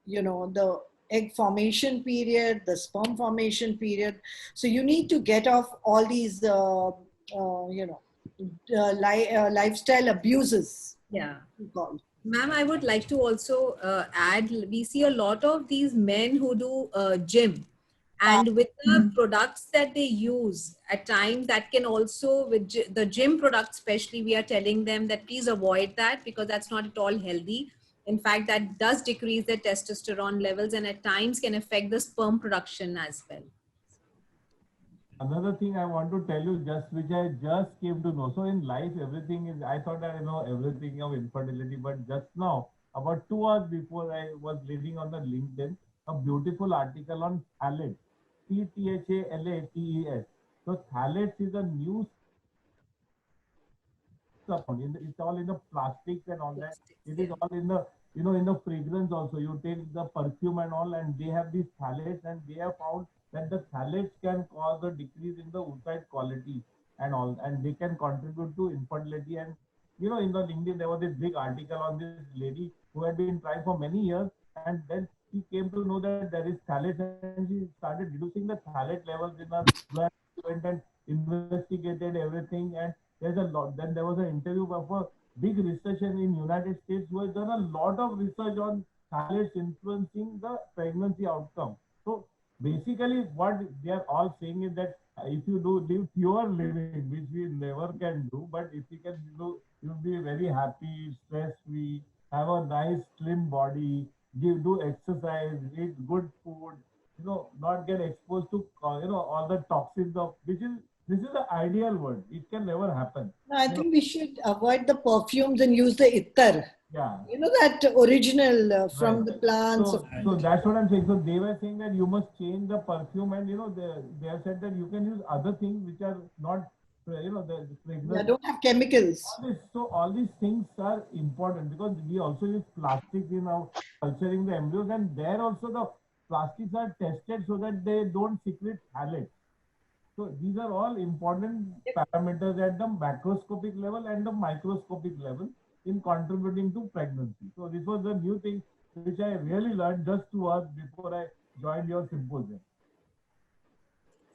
the egg formation period, the sperm formation period. So you need to get off all these, lifestyle abuses. Yeah. Called. Ma'am, I would like to also add, we see a lot of these men who do gym, and with the products that they use at times, that can also, with the gym products especially, we are telling them that please avoid that because that's not at all healthy. In fact, that does decrease their testosterone levels and at times can affect the sperm production as well. Another thing I want to tell you, which I just came to know. So in life, everything is, I thought I know everything of infertility, but just now, about 2 hours before, I was reading on the LinkedIn, a beautiful article on phthalates, Phthalates. So phthalates is a new supplement. It's all in the plastics and all that. It is all in the, in the fragrance also. You take the perfume and all, and they have these phthalates, and they have found that the phthalates can cause a decrease in the oocyte quality and all, and they can contribute to infertility. And in the LinkedIn, there was this big article on this lady who had been trying for many years, and then she came to know that there is phthalates, and she started reducing the phthalate levels in her blood. Went and investigated everything, and there's a lot. Then there was an interview of a big researcher in United States who has done a lot of research on phthalates influencing the pregnancy outcome. So basically, what they are all saying is that if you do live pure living, which we never can do, but if you can do, you'll be very happy, stress-free, have a nice slim body, do exercise, eat good food, not get exposed to all the toxins of, which is This is the ideal world. It can never happen. No, I think we should avoid the perfumes and use the ittar. Yeah. You know, that original from Right. the plants. So that's what I'm saying. So they were saying that you must change the perfume, and they have said that you can use other things which are not the fragrance. Yeah, don't have chemicals. All these things are important because we also use plastic in our culturing the embryos, and there also the plastics are tested so that they don't secrete phthalates. So these are all important parameters at the macroscopic level and the microscopic level in contributing to pregnancy. So this was the new thing which I really learned just 2 hours before I joined your symposium.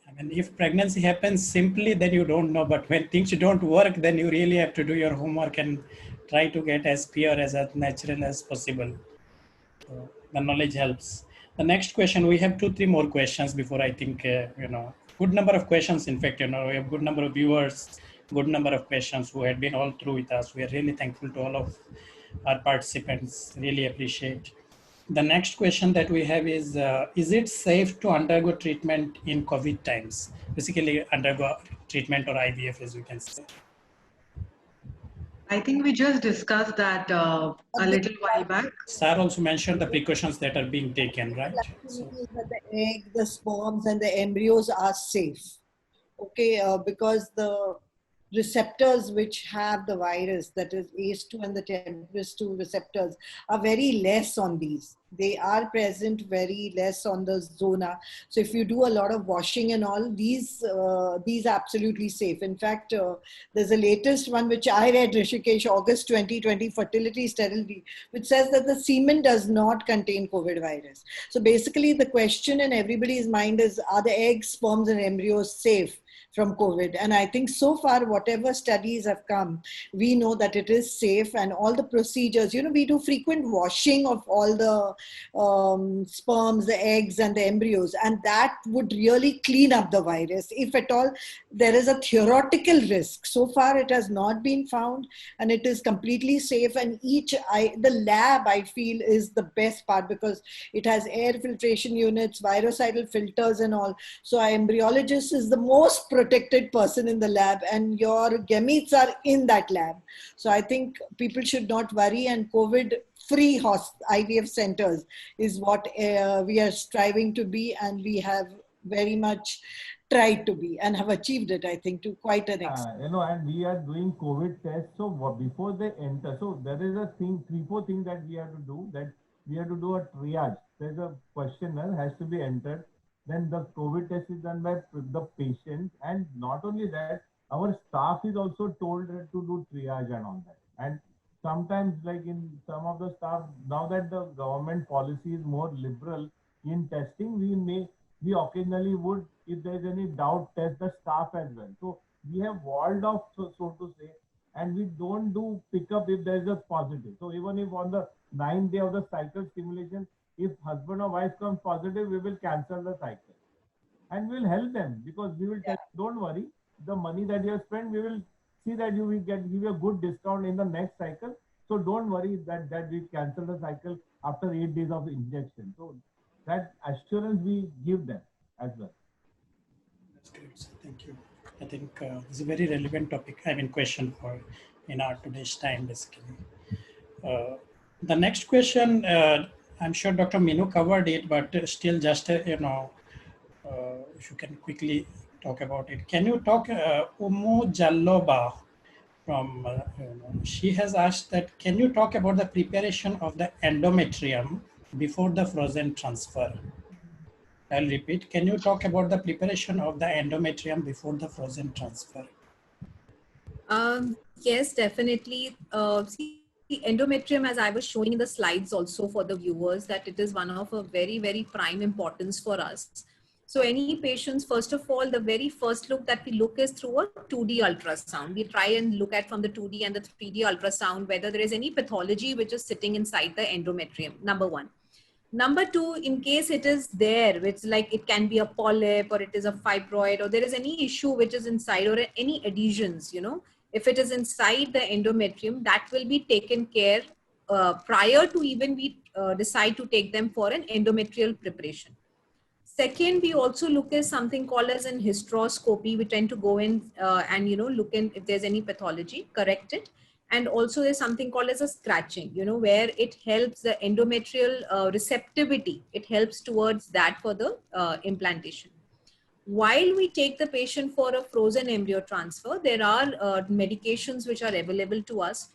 I mean, if pregnancy happens simply, then you don't know. But when things don't work, then you really have to do your homework and try to get as pure, as natural as possible. So the knowledge helps. The next question, we have 2-3 more questions before I think, good number of questions. In fact, we have good number of viewers, good number of questions who had been all through with us. We are really thankful to all of our participants. Really appreciate. The next question that we have is it safe to undergo treatment in COVID times? Basically, undergo treatment or IVF, as we can say. I think we just discussed that a little while back. Sir also mentioned the precautions that are being taken, right? So, that the egg, the sperms, and the embryos are safe. Okay, because the receptors which have the virus, that is ACE2 and the TMPRSS2 receptors, are very less on these. They are present very less on the zona. So if you do a lot of washing and all, these are absolutely safe. In fact, there's a latest one which I read, Rishikesh, August 2020 fertility sterility, which says that the semen does not contain COVID virus. So basically the question in everybody's mind is, are the eggs, sperms and embryos safe from COVID? And I think so far, whatever studies have come, we know that it is safe, and all the procedures, we do frequent washing of all the sperms, the eggs and the embryos, and that would really clean up the virus. If at all there is a theoretical risk, so far it has not been found, and it is completely safe. And the lab, I feel, is the best part because it has air filtration units, virucidal filters and all. So our embryologist is the most protected person in the lab, and your gametes are in that lab. So I think people should not worry, and COVID-free IVF centers is what we are striving to be, and we have very much tried to be and have achieved it, I think, to quite an extent. And we are doing COVID tests. So before they enter, so there is a thing, 3-4 things that we have to do. That we have to do a triage. There's a questionnaire has to be entered. Then the COVID test is done by the patient, and not only that, our staff is also told to do triage and all that. And sometimes, like in some of the staff, now that the government policy is more liberal in testing, we occasionally would, if there's any doubt, test the staff as well. So we have walled off, so to say, and we don't do pickup if there's a positive. So even if on the 9th day of the cycle stimulation, if husband or wife comes positive, we will cancel the cycle. And we will help them, because we will tell, don't worry, the money that you have spent, we will see that you will give you a good discount in the next cycle. So don't worry that we cancel the cycle after 8 days of injection. So that assurance we give them as well. That's great, sir. Thank you. I think this is a very relevant topic. Question for in our today's time, basically. The next question, I'm sure Dr. Minu covered it, but still just, if you can quickly talk about it. Can you talk, Umu Jalloba from, she has asked that, can you talk about the preparation of the endometrium before the frozen transfer? I'll repeat. Can you talk about the preparation of the endometrium before the frozen transfer? Yes, definitely. See, endometrium, as I was showing in the slides also for the viewers, that it is one of a very, very prime importance for us. So any patients, first of all, the very first look that we look is through a 2D ultrasound. We try and look at from the 2D and the 3D ultrasound whether there is any pathology which is sitting inside the endometrium, number one. Number two, in case it is there, which like it can be a polyp or it is a fibroid or there is any issue which is inside or any adhesions, if it is inside the endometrium, that will be taken care prior to even we decide to take them for an endometrial preparation. Second, we also look at something called as an hysteroscopy. We tend to go in and, look in if there's any pathology, correct it. And also there's something called as a scratching, where it helps the endometrial receptivity. It helps towards that for the implantation. While we take the patient for a frozen embryo transfer, there are medications which are available to us,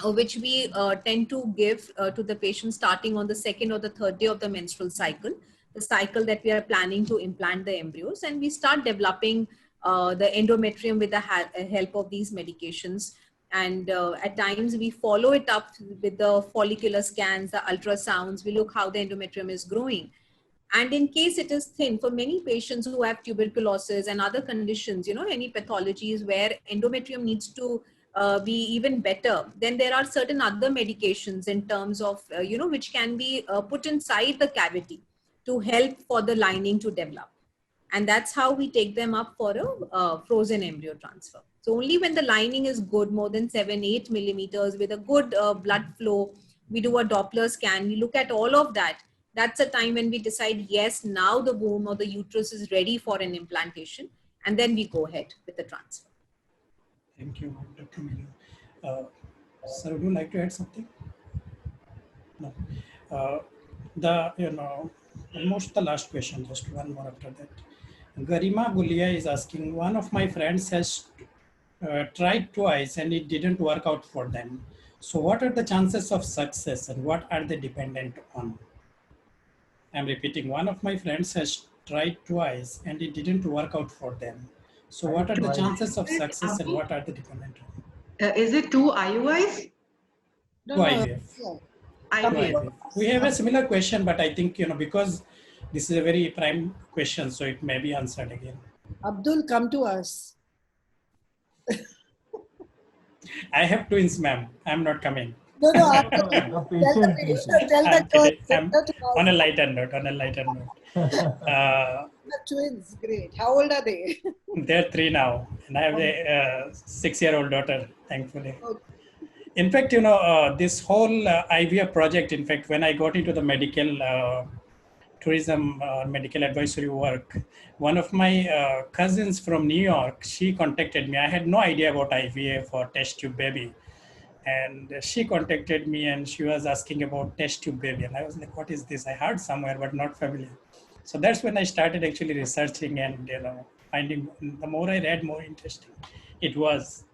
which we tend to give to the patient starting on the second or the third day of the menstrual cycle, the cycle that we are planning to implant the embryos. And we start developing the endometrium with the help of these medications. And at times we follow it up with the follicular scans, the ultrasounds. We look how the endometrium is growing. And in case it is thin, for many patients who have tuberculosis and other conditions, any pathologies where endometrium needs to be even better, then there are certain other medications in terms of, which can be put inside the cavity to help for the lining to develop. And that's how we take them up for a frozen embryo transfer. So only when the lining is good, more than 7-8 millimeters with a good blood flow, we do a Doppler scan, we look at all of that. That's a time when we decide, yes, now the womb or the uterus is ready for an implantation. And then we go ahead with the transfer. Thank you, Dr. Miller. Sir, would you like to add something? No. Almost the last question, just one more after that. Garima Gulia is asking, one of my friends has tried twice and it didn't work out for them. So what are the chances of success and what are they dependent on? I'm repeating, one of my friends has tried twice and it didn't work out for them. So what are the chances of success and what are they dependent on? Is it two IUIs? Two IVF. IVF. We have a similar question, but I think, because this is a very prime question, so it may be answered again. Abdul, come to us. I have twins, ma'am. I'm not coming. No, I'm on a lighter note. The twins, great. How old are they? They're 3 now, and I have a 6-year-old daughter, thankfully. Okay. In fact, this whole IVF project, in fact, when I got into the medical tourism medical advisory work, one of my cousins from New York, she contacted me. I had no idea about IVF or test tube baby. And she contacted me and she was asking about test tube baby. And I was like, what is this? I heard somewhere, but not familiar. So that's when I started actually researching and, finding, the more I read, more interesting it was.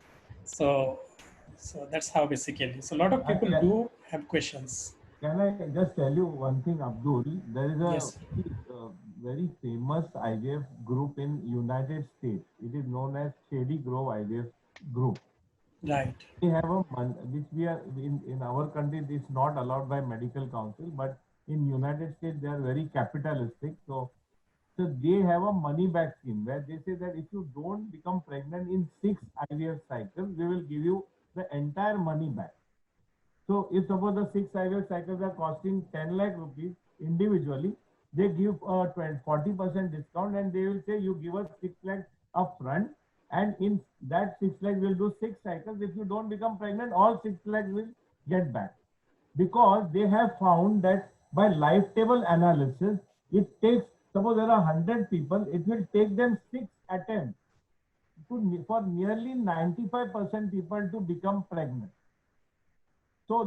So that's how basically. So a lot of people do have questions. Can I just tell you one thing, Abdul? There is a very famous IVF group in United States. It is known as Shady Grove IVF Group. Right. We have which we are in our country, it's not allowed by medical council, but in United States, they are very capitalistic. So they have a money back scheme where they say that if you don't become pregnant in 6 IVF cycles, we will give you the entire money back. So if suppose the 6 IVF cycles are costing 10 lakh rupees individually, they give a 40% discount and they will say you give us 6 lakhs upfront. And in that 6 lakhs, we'll do 6 cycles. If you don't become pregnant, all 6 lakhs will get back. Because they have found that by life table analysis, it takes, suppose there are 100 people, it will take them 6 attempts for nearly 95% people to become pregnant. So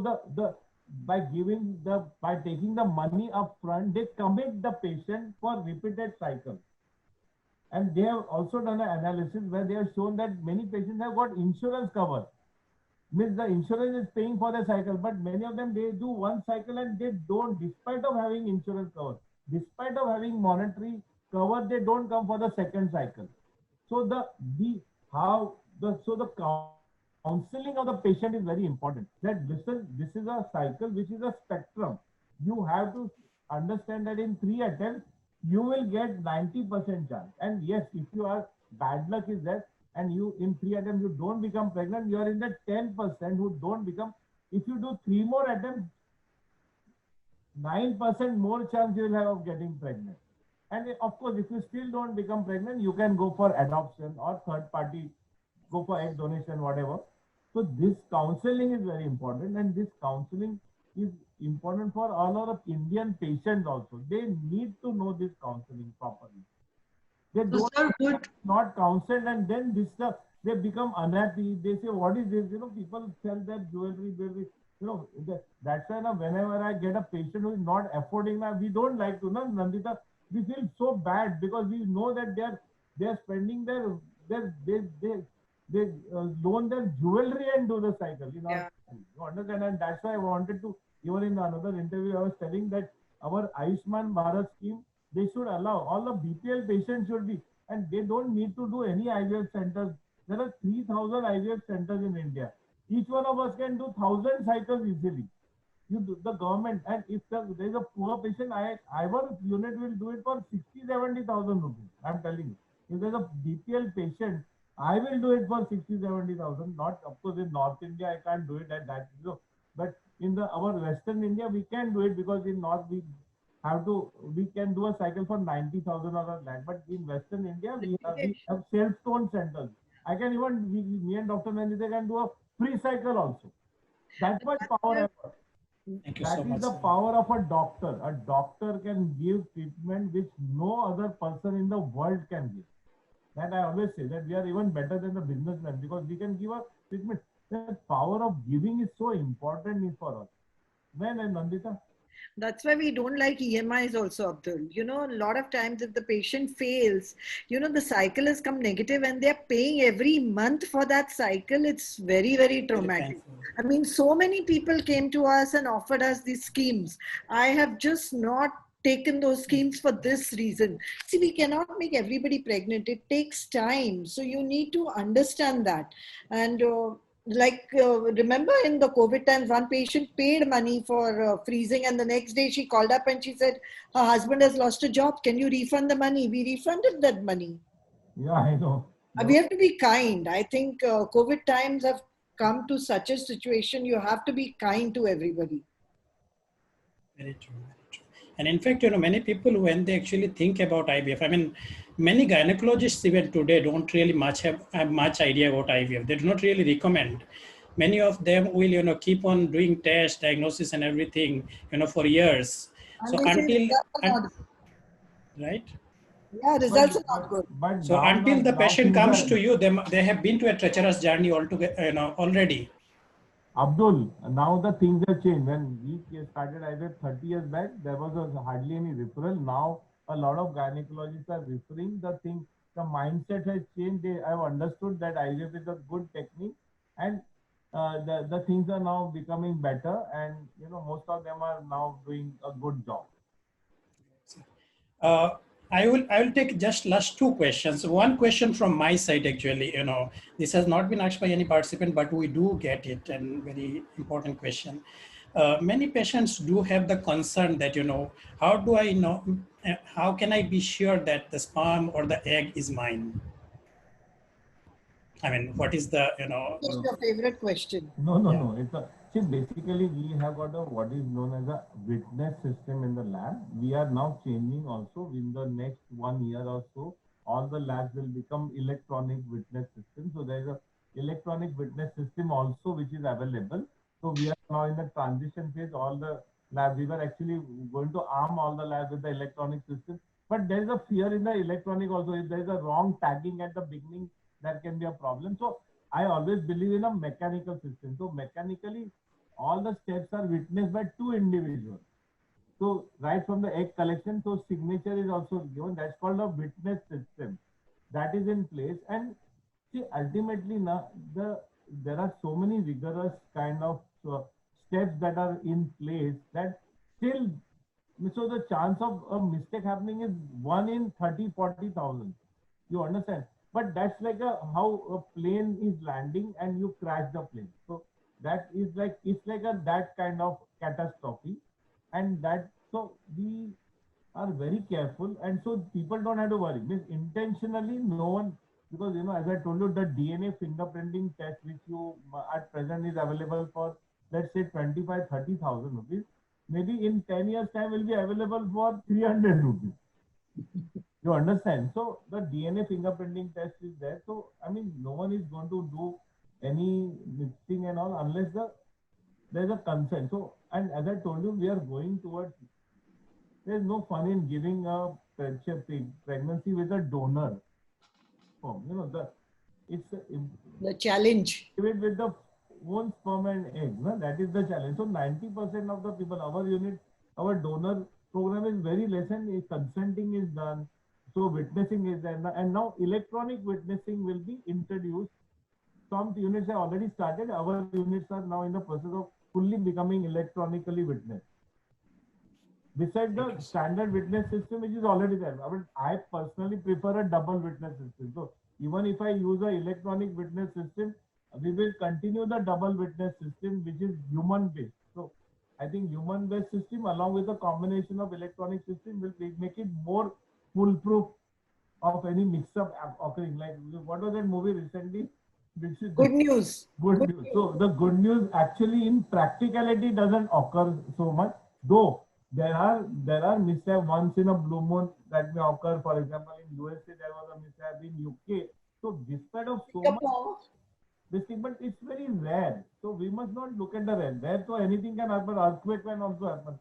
by taking the money up front, they commit the patient for repeated cycles. And they have also done an analysis where they have shown that many patients have got insurance cover. Means the insurance is paying for the cycle, but many of them, they do one cycle and they don't, despite of having insurance cover, despite of having monetary cover, they don't come for the second cycle. So the counseling of the patient is very important. That listen, this is a cycle which is a spectrum. You have to understand that in 3 attempts, you will get 90% chance. And yes, if you are bad luck is there and you in 3 attempts you don't become pregnant, you are in the 10% who don't become. If you do 3 more attempts, 9% more chance you will have of getting pregnant. And of course, if you still don't become pregnant, you can go for adoption or third party, go for egg donation, whatever. So this counseling is very important, and this counseling is important for all our Indian patients also. They need to know this counseling properly. They So, don't sir, would not counseled, and then this stuff they become unhappy. They say, "What is this?" People sell their jewelry. That's why now whenever I get a patient who is not affording, now we don't like to. No, Nandita, we feel so bad because we know that they are spending they loan their jewelry and do the cycle. Yeah. You understand, and that's why I wanted to. Even in another interview, I was telling that our Ayushman Bharat scheme, they should allow all the BPL patients should be, and they don't need to do any IVF centers. There are 3,000 IVF centers in India. Each one of us can do 1,000 cycles easily. You do, the government, and if there is a poor patient, our unit will do it for 60,000-70,000 rupees. I'm telling you. If there's a BPL patient, I will do it for 60,000-70,000. Not, of course, in North India, I can't do it at that. But in our Western India, we can do it because in North we can do a cycle for 90,000 or a lakh. But in Western India, we have self-stone centers. I can even, me and Dr. Nandita can do a free cycle also. That's much power. Thank you That so is much. the power of a doctor. A doctor can give treatment which no other person in the world can give. And I always say that we are even better than the businessmen because we can give a treatment. The power of giving is so important for us. When Nandita? That's why we don't like EMIs also, Abdul. A lot of times if the patient fails, the cycle has come negative and they're paying every month for that cycle. It's very, very traumatic. I mean, so many people came to us and offered us these schemes. I have just not taken those schemes for this reason. See, we cannot make everybody pregnant. It takes time. So you need to understand that. And remember in the COVID times, one patient paid money for freezing, and the next day she called up and she said her husband has lost a job. Can you refund the money? We refunded that money. Yeah, I know. We have to be kind. I think COVID times have come to such a situation. You have to be kind to everybody. Very true, very true. And in fact, many people, when they actually think about IVF, I mean, many gynecologists even today don't really have much idea about IVF. They do not really recommend. Many of them will, keep on doing tests, diagnosis, and everything, for years. So right? Yeah, results are not good. But so until the patient comes to you, they have been to a treacherous journey altogether, already. Abdul, now the things have changed. When we started IVF 30 years back, there was hardly any referral. Now a lot of gynecologists are referring. The mindset has changed. They have understood that IVF is a good technique, and the things are now becoming better. And most of them are now doing a good job. I will take just last two questions. One question from my side, actually, this has not been asked by any participant, but we do get it, and very important question. Many patients do have the concern that, how do I know, how can I be sure that the sperm or the egg is mine? I mean, what is the, What's your favorite question? No. Basically, we have got what is known as a witness system in the lab. We are now changing also in the next 1 year or so. All the labs will become electronic witness system. So there is a electronic witness system also which is available. So we are now in the transition phase. All the labs, we were actually going to arm all the labs with the electronic system. But there is a fear in the electronic also. If there is a wrong tagging at the beginning, there can be a problem. So I always believe in a mechanical system. So mechanically, all the steps are witnessed by two individuals. So right from the egg collection, so signature is also given. That's called a witness system. That is in place. And see, ultimately now there are so many rigorous kind of steps that are in place that still, so the chance of a mistake happening is 1 in 30-40,000. You understand? But that's like how a plane is landing and you crash the plane. So that is like, it's like that kind of catastrophe. And so we are very careful. And so people don't have to worry. Means intentionally, no one, because, as I told you, the DNA fingerprinting test, which you at present is available for, let's say 25-30,000 rupees. Maybe in 10 years time will be available for 300 rupees. You understand? So the DNA fingerprinting test is there. So, I mean, no one is going to do any mixing and all unless there's a consent. So, and as I told you, we are going towards, there's no fun in giving a pregnancy with a donor form. You know, The challenge. give it with the own sperm and egg. No? That is the challenge. So 90% of the people, our unit, our donor program is very less, and consenting is done. So witnessing is done, and now electronic witnessing will be introduced. Some units have already started. Our units are now in the process of fully becoming electronically witnessed. Besides the standard witness system, which is already there, I personally prefer a double witness system. So even if I use an electronic witness system, we will continue the double witness system, which is human based. So I think human based system along with a combination of electronic system will make it more foolproof of any mix up occurring. Like what was that movie recently? Which is Good news. Good news. So the good news actually in practicality doesn't occur so much, though there are mishap once in a blue moon that may occur. For example, in USA there was a mishap, in UK. So despite of so much this thing, but it's very rare. So we must not look at the rare. There, so anything can happen. Earthquake can also happen.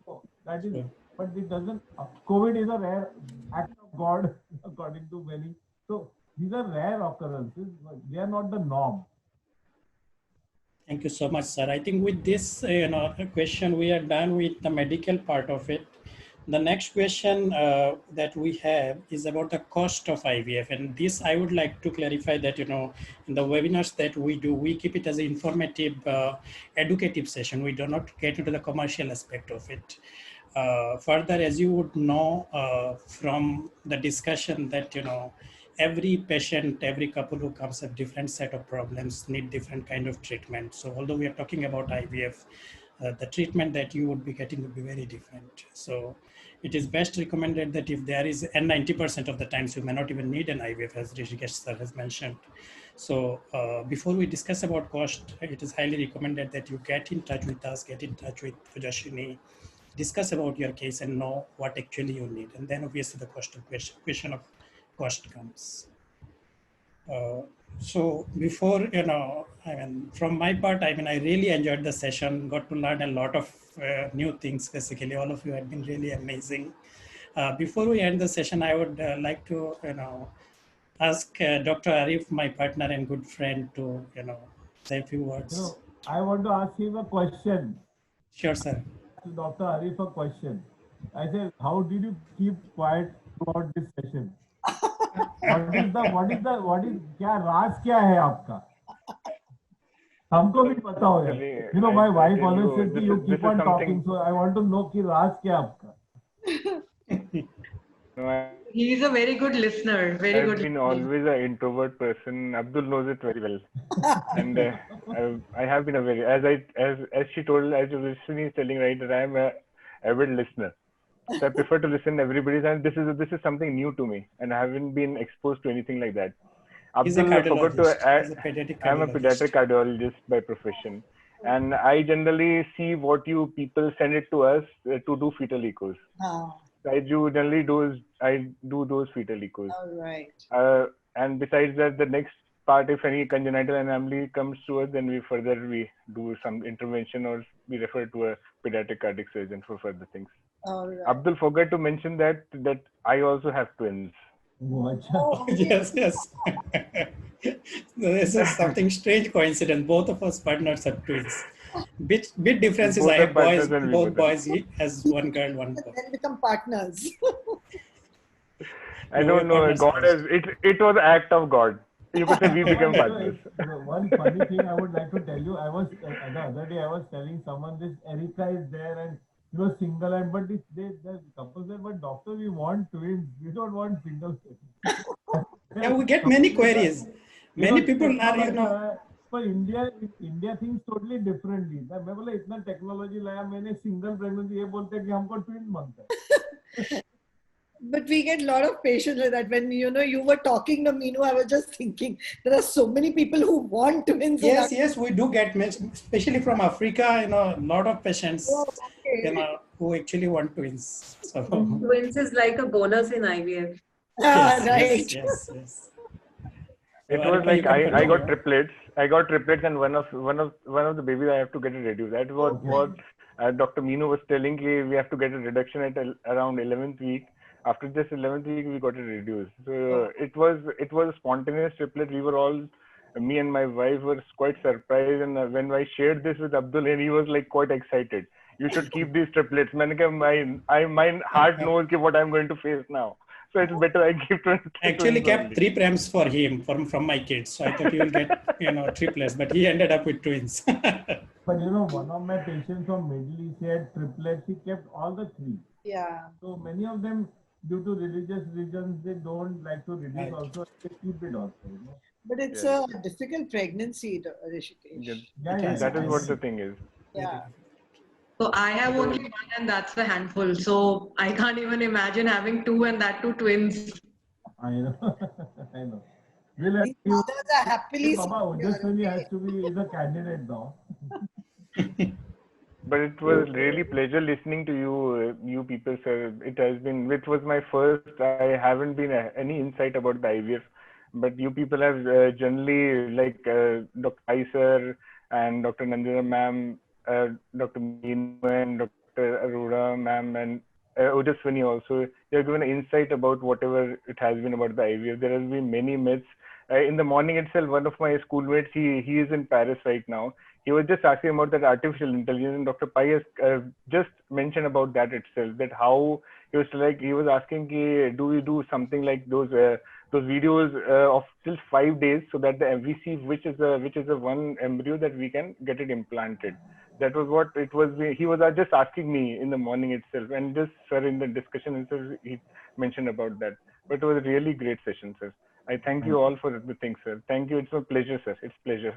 So that is, but it doesn't. COVID is a rare act of God, according to many. So these are rare occurrences. They are not the norm. Thank you so much, sir. I think with this question, we are done with the medical part of it. The next question that we have is about the cost of IVF. And this, I would like to clarify that, in the webinars that we do, we keep it as an informative, educative session. We do not get into the commercial aspect of it. Further, as you would know from the discussion that, every patient, every couple who comes have different set of problems, need different kind of treatment. So although we are talking about IVF, the treatment that you would be getting would be very different. So it is best recommended that if there is, and 90% of the times you may not even need an IVF, as Rishikesh sir has mentioned. So before we discuss about cost, it is highly recommended that you get in touch with us, get in touch with Pujashini, discuss about your case and know what actually you need. And then obviously the question of cost comes. So before, from my part, I really enjoyed the session, got to learn a lot of new things. Basically, all of you have been really amazing. Before we end the session, I would like to, ask Dr. Arif, my partner and good friend, to, say a few words. I want to ask him a question. Sure, sir. Dr. Arif, a question. I said, how did you keep quiet throughout this session? what is क्या राज क्या है आपका? हमको भी पता हो यार. My wife always says that you keep on talking, so I want to know कि राज क्या आपका? He is a very good listener. Very good. I've been always an introvert person. Abdul knows it very well, and I have been a very, as she told, as Rishini is telling, right, that I am a avid listener. So I prefer to listen to everybody's, and this is something new to me, and I haven't been exposed to anything like that. Abdul, I forgot to add, I'm a pediatric cardiologist by profession, and I generally see what you people send it to us to do fetal echoes. I do those fetal echoes. All right. And besides that, the next part, if any congenital anomaly comes to us, then we do some intervention, or we refer to a pediatric cardiac surgeon for further things. All right. Abdul forgot to mention that I also have twins. Oh, Yes. This is something strange coincidence. Both of us partners are twins. Bit differences. I have boys. Both boys. He has one girl, one boy. Then become partners. I don't know. God has it was an act of God. You could say we became partners. One funny thing I would like to tell you. I was the other day I was telling someone this Erica is there and single, and but the couple said, but doctor, we want twins. We don't want single. Yeah, we get many queries. Many people are, For India thinks totally differently. मैं बोला इतना technology लाया मैंने single pregnancy ये बोलते हैं कि हमको twin मांगता है. But we get a lot of patients with that. When you were talking to Meenu, I was just thinking there are so many people who want twins. Yes, we do get, especially from Africa. A lot of patients, who actually want twins. So Twins is like a bonus in IVF. Right. Yes. It was like I got triplets, I got triplets, and one of the babies I have to get it reduced. That was what Dr. Meenu was telling. We have to get a reduction at around 11th week. After this 11th week, we got it reduced. So it was a spontaneous triplet. We were all, me and my wife were quite surprised, and when I shared this with Abdul, and he was like quite excited. You should keep these triplets. My heart knows what I'm going to face now. So it's better I give twins. Actually kept 3 prems for him from my kids. So I thought he will get triplets, but he ended up with twins. But one of my patients from Middle East, he had triplets. He kept all the 3. Yeah. So many of them, due to religious reasons, they don't like to reduce. Right. Also, they keep it also. But it's a difficult pregnancy, Rishikesh. Yeah, that is what the thing is. Yeah. So I have only one, and that's a handful. So I can't even imagine having 2, and that too twins. I know. I know. We'll have These mothers are happily Baba Ojaswini has to be is a candidate now. But it was really pleasure listening to you people, sir. It was my first. I haven't been any insight about the IVF, but you people have generally, like Dr. Ai sir and Dr. Nandita ma'am, Dr. Meenu and Dr. Arora ma'am, and Ojaswini also. You have given an insight about whatever it has been about the IVF. There has been many myths. In the morning itself, one of my schoolmates, he is in Paris right now. He was just asking about that artificial intelligence, and Dr. Pai has just mentioned about that itself. That how he was asking, do we do something like those videos of still 5 days, so that we see which is the one embryo that we can get it implanted. That was what it was. He was just asking me in the morning itself, and just sir in the discussion itself he mentioned about that. But it was a really great session, sir. I thank you all for the things, sir. Thank you. It's a pleasure, sir. It's a pleasure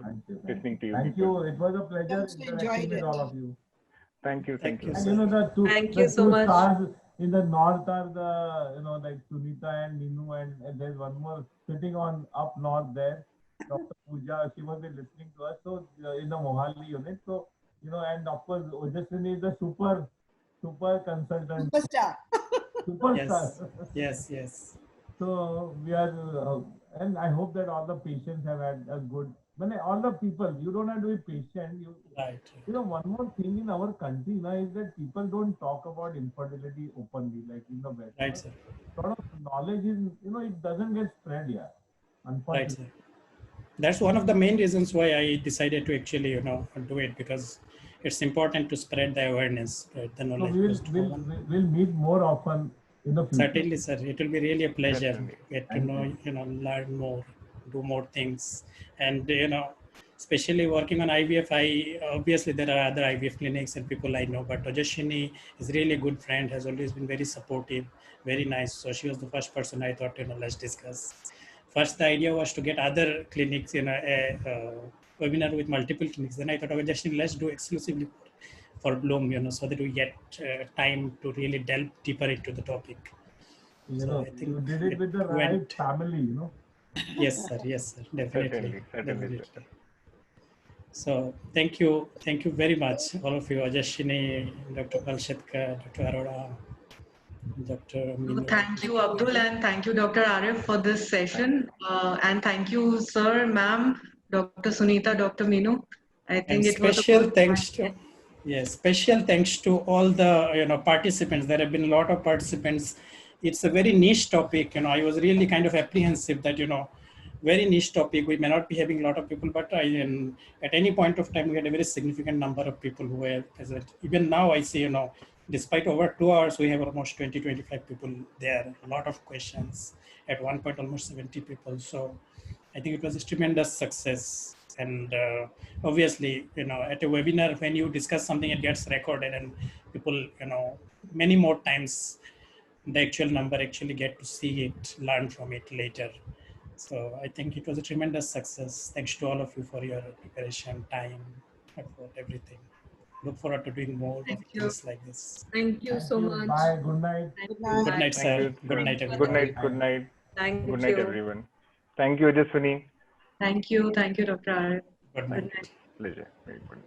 listening to you. Thank you. It was a pleasure Also interacting enjoyed with it. all of you. Thank you. Thank you, And sir. Thank the you so two much. stars in the north are the like Sunita and Meenu, and there's one more sitting on up north there, Dr. Pooja. She was listening to us. So in the Mohali unit. So and of course Ojaswini is the super consultant. Superstar. Superstar. Yes. So we are, and I hope that all the patients have had a good. All the people, you don't have to be patient. Right. One more thing in our country now is that people don't talk about infertility openly, like in the West. Right, sir. A lot of knowledge is, it doesn't get spread here. Right, sir. That's one of the main reasons why I decided to actually, do it, because it's important to spread the awareness, the knowledge. So we'll meet more often in the future. Certainly, sir. It will be really a pleasure. Definitely. Get to know, learn more, do more things. And, especially working on IVF, obviously there are other IVF clinics and people I know, but Ojaswini is really a good friend, has always been very supportive, very nice. So she was the first person I thought, let's discuss. First, the idea was to get other clinics in a webinar with multiple clinics. Then I thought, Ojaswini, let's do exclusively for Bloom, so that we get time to really delve deeper into the topic. So I think you did it with the right family, Yes, sir. Definitely. Certainly. So thank you very much, all of you, Ojaswini, Dr. Palshetkar, Dr. Arora, Dr. Meenu. Thank you, Abdul, and thank you, Dr. Arif, for this session. And thank you, sir, ma'am, Dr. Sunita, Dr. Meenu. I think it was special thanks to all the participants. There have been a lot of participants. It's a very niche topic. I was really kind of apprehensive that very niche topic. We may not be having a lot of people, but at any point of time we had a very significant number of people who were present. Even now I see despite over 2 hours we have almost 20-25 people there. A lot of questions. At one point almost 70 people. So I think it was a tremendous success. And obviously, at a webinar, when you discuss something, it gets recorded and people, many more times the actual number actually get to see it, learn from it later. So I think it was a tremendous success. Thanks to all of you for your preparation, time, effort, everything. Look forward to doing more things like this. Thank you so much. Bye. Good night. Good night, sir. Good night, everyone. Good night. Thank Good night, you. everyone. Thank you, Ojaswini. Thank you, Dr. Arif. Good night. Pleasure. Very good.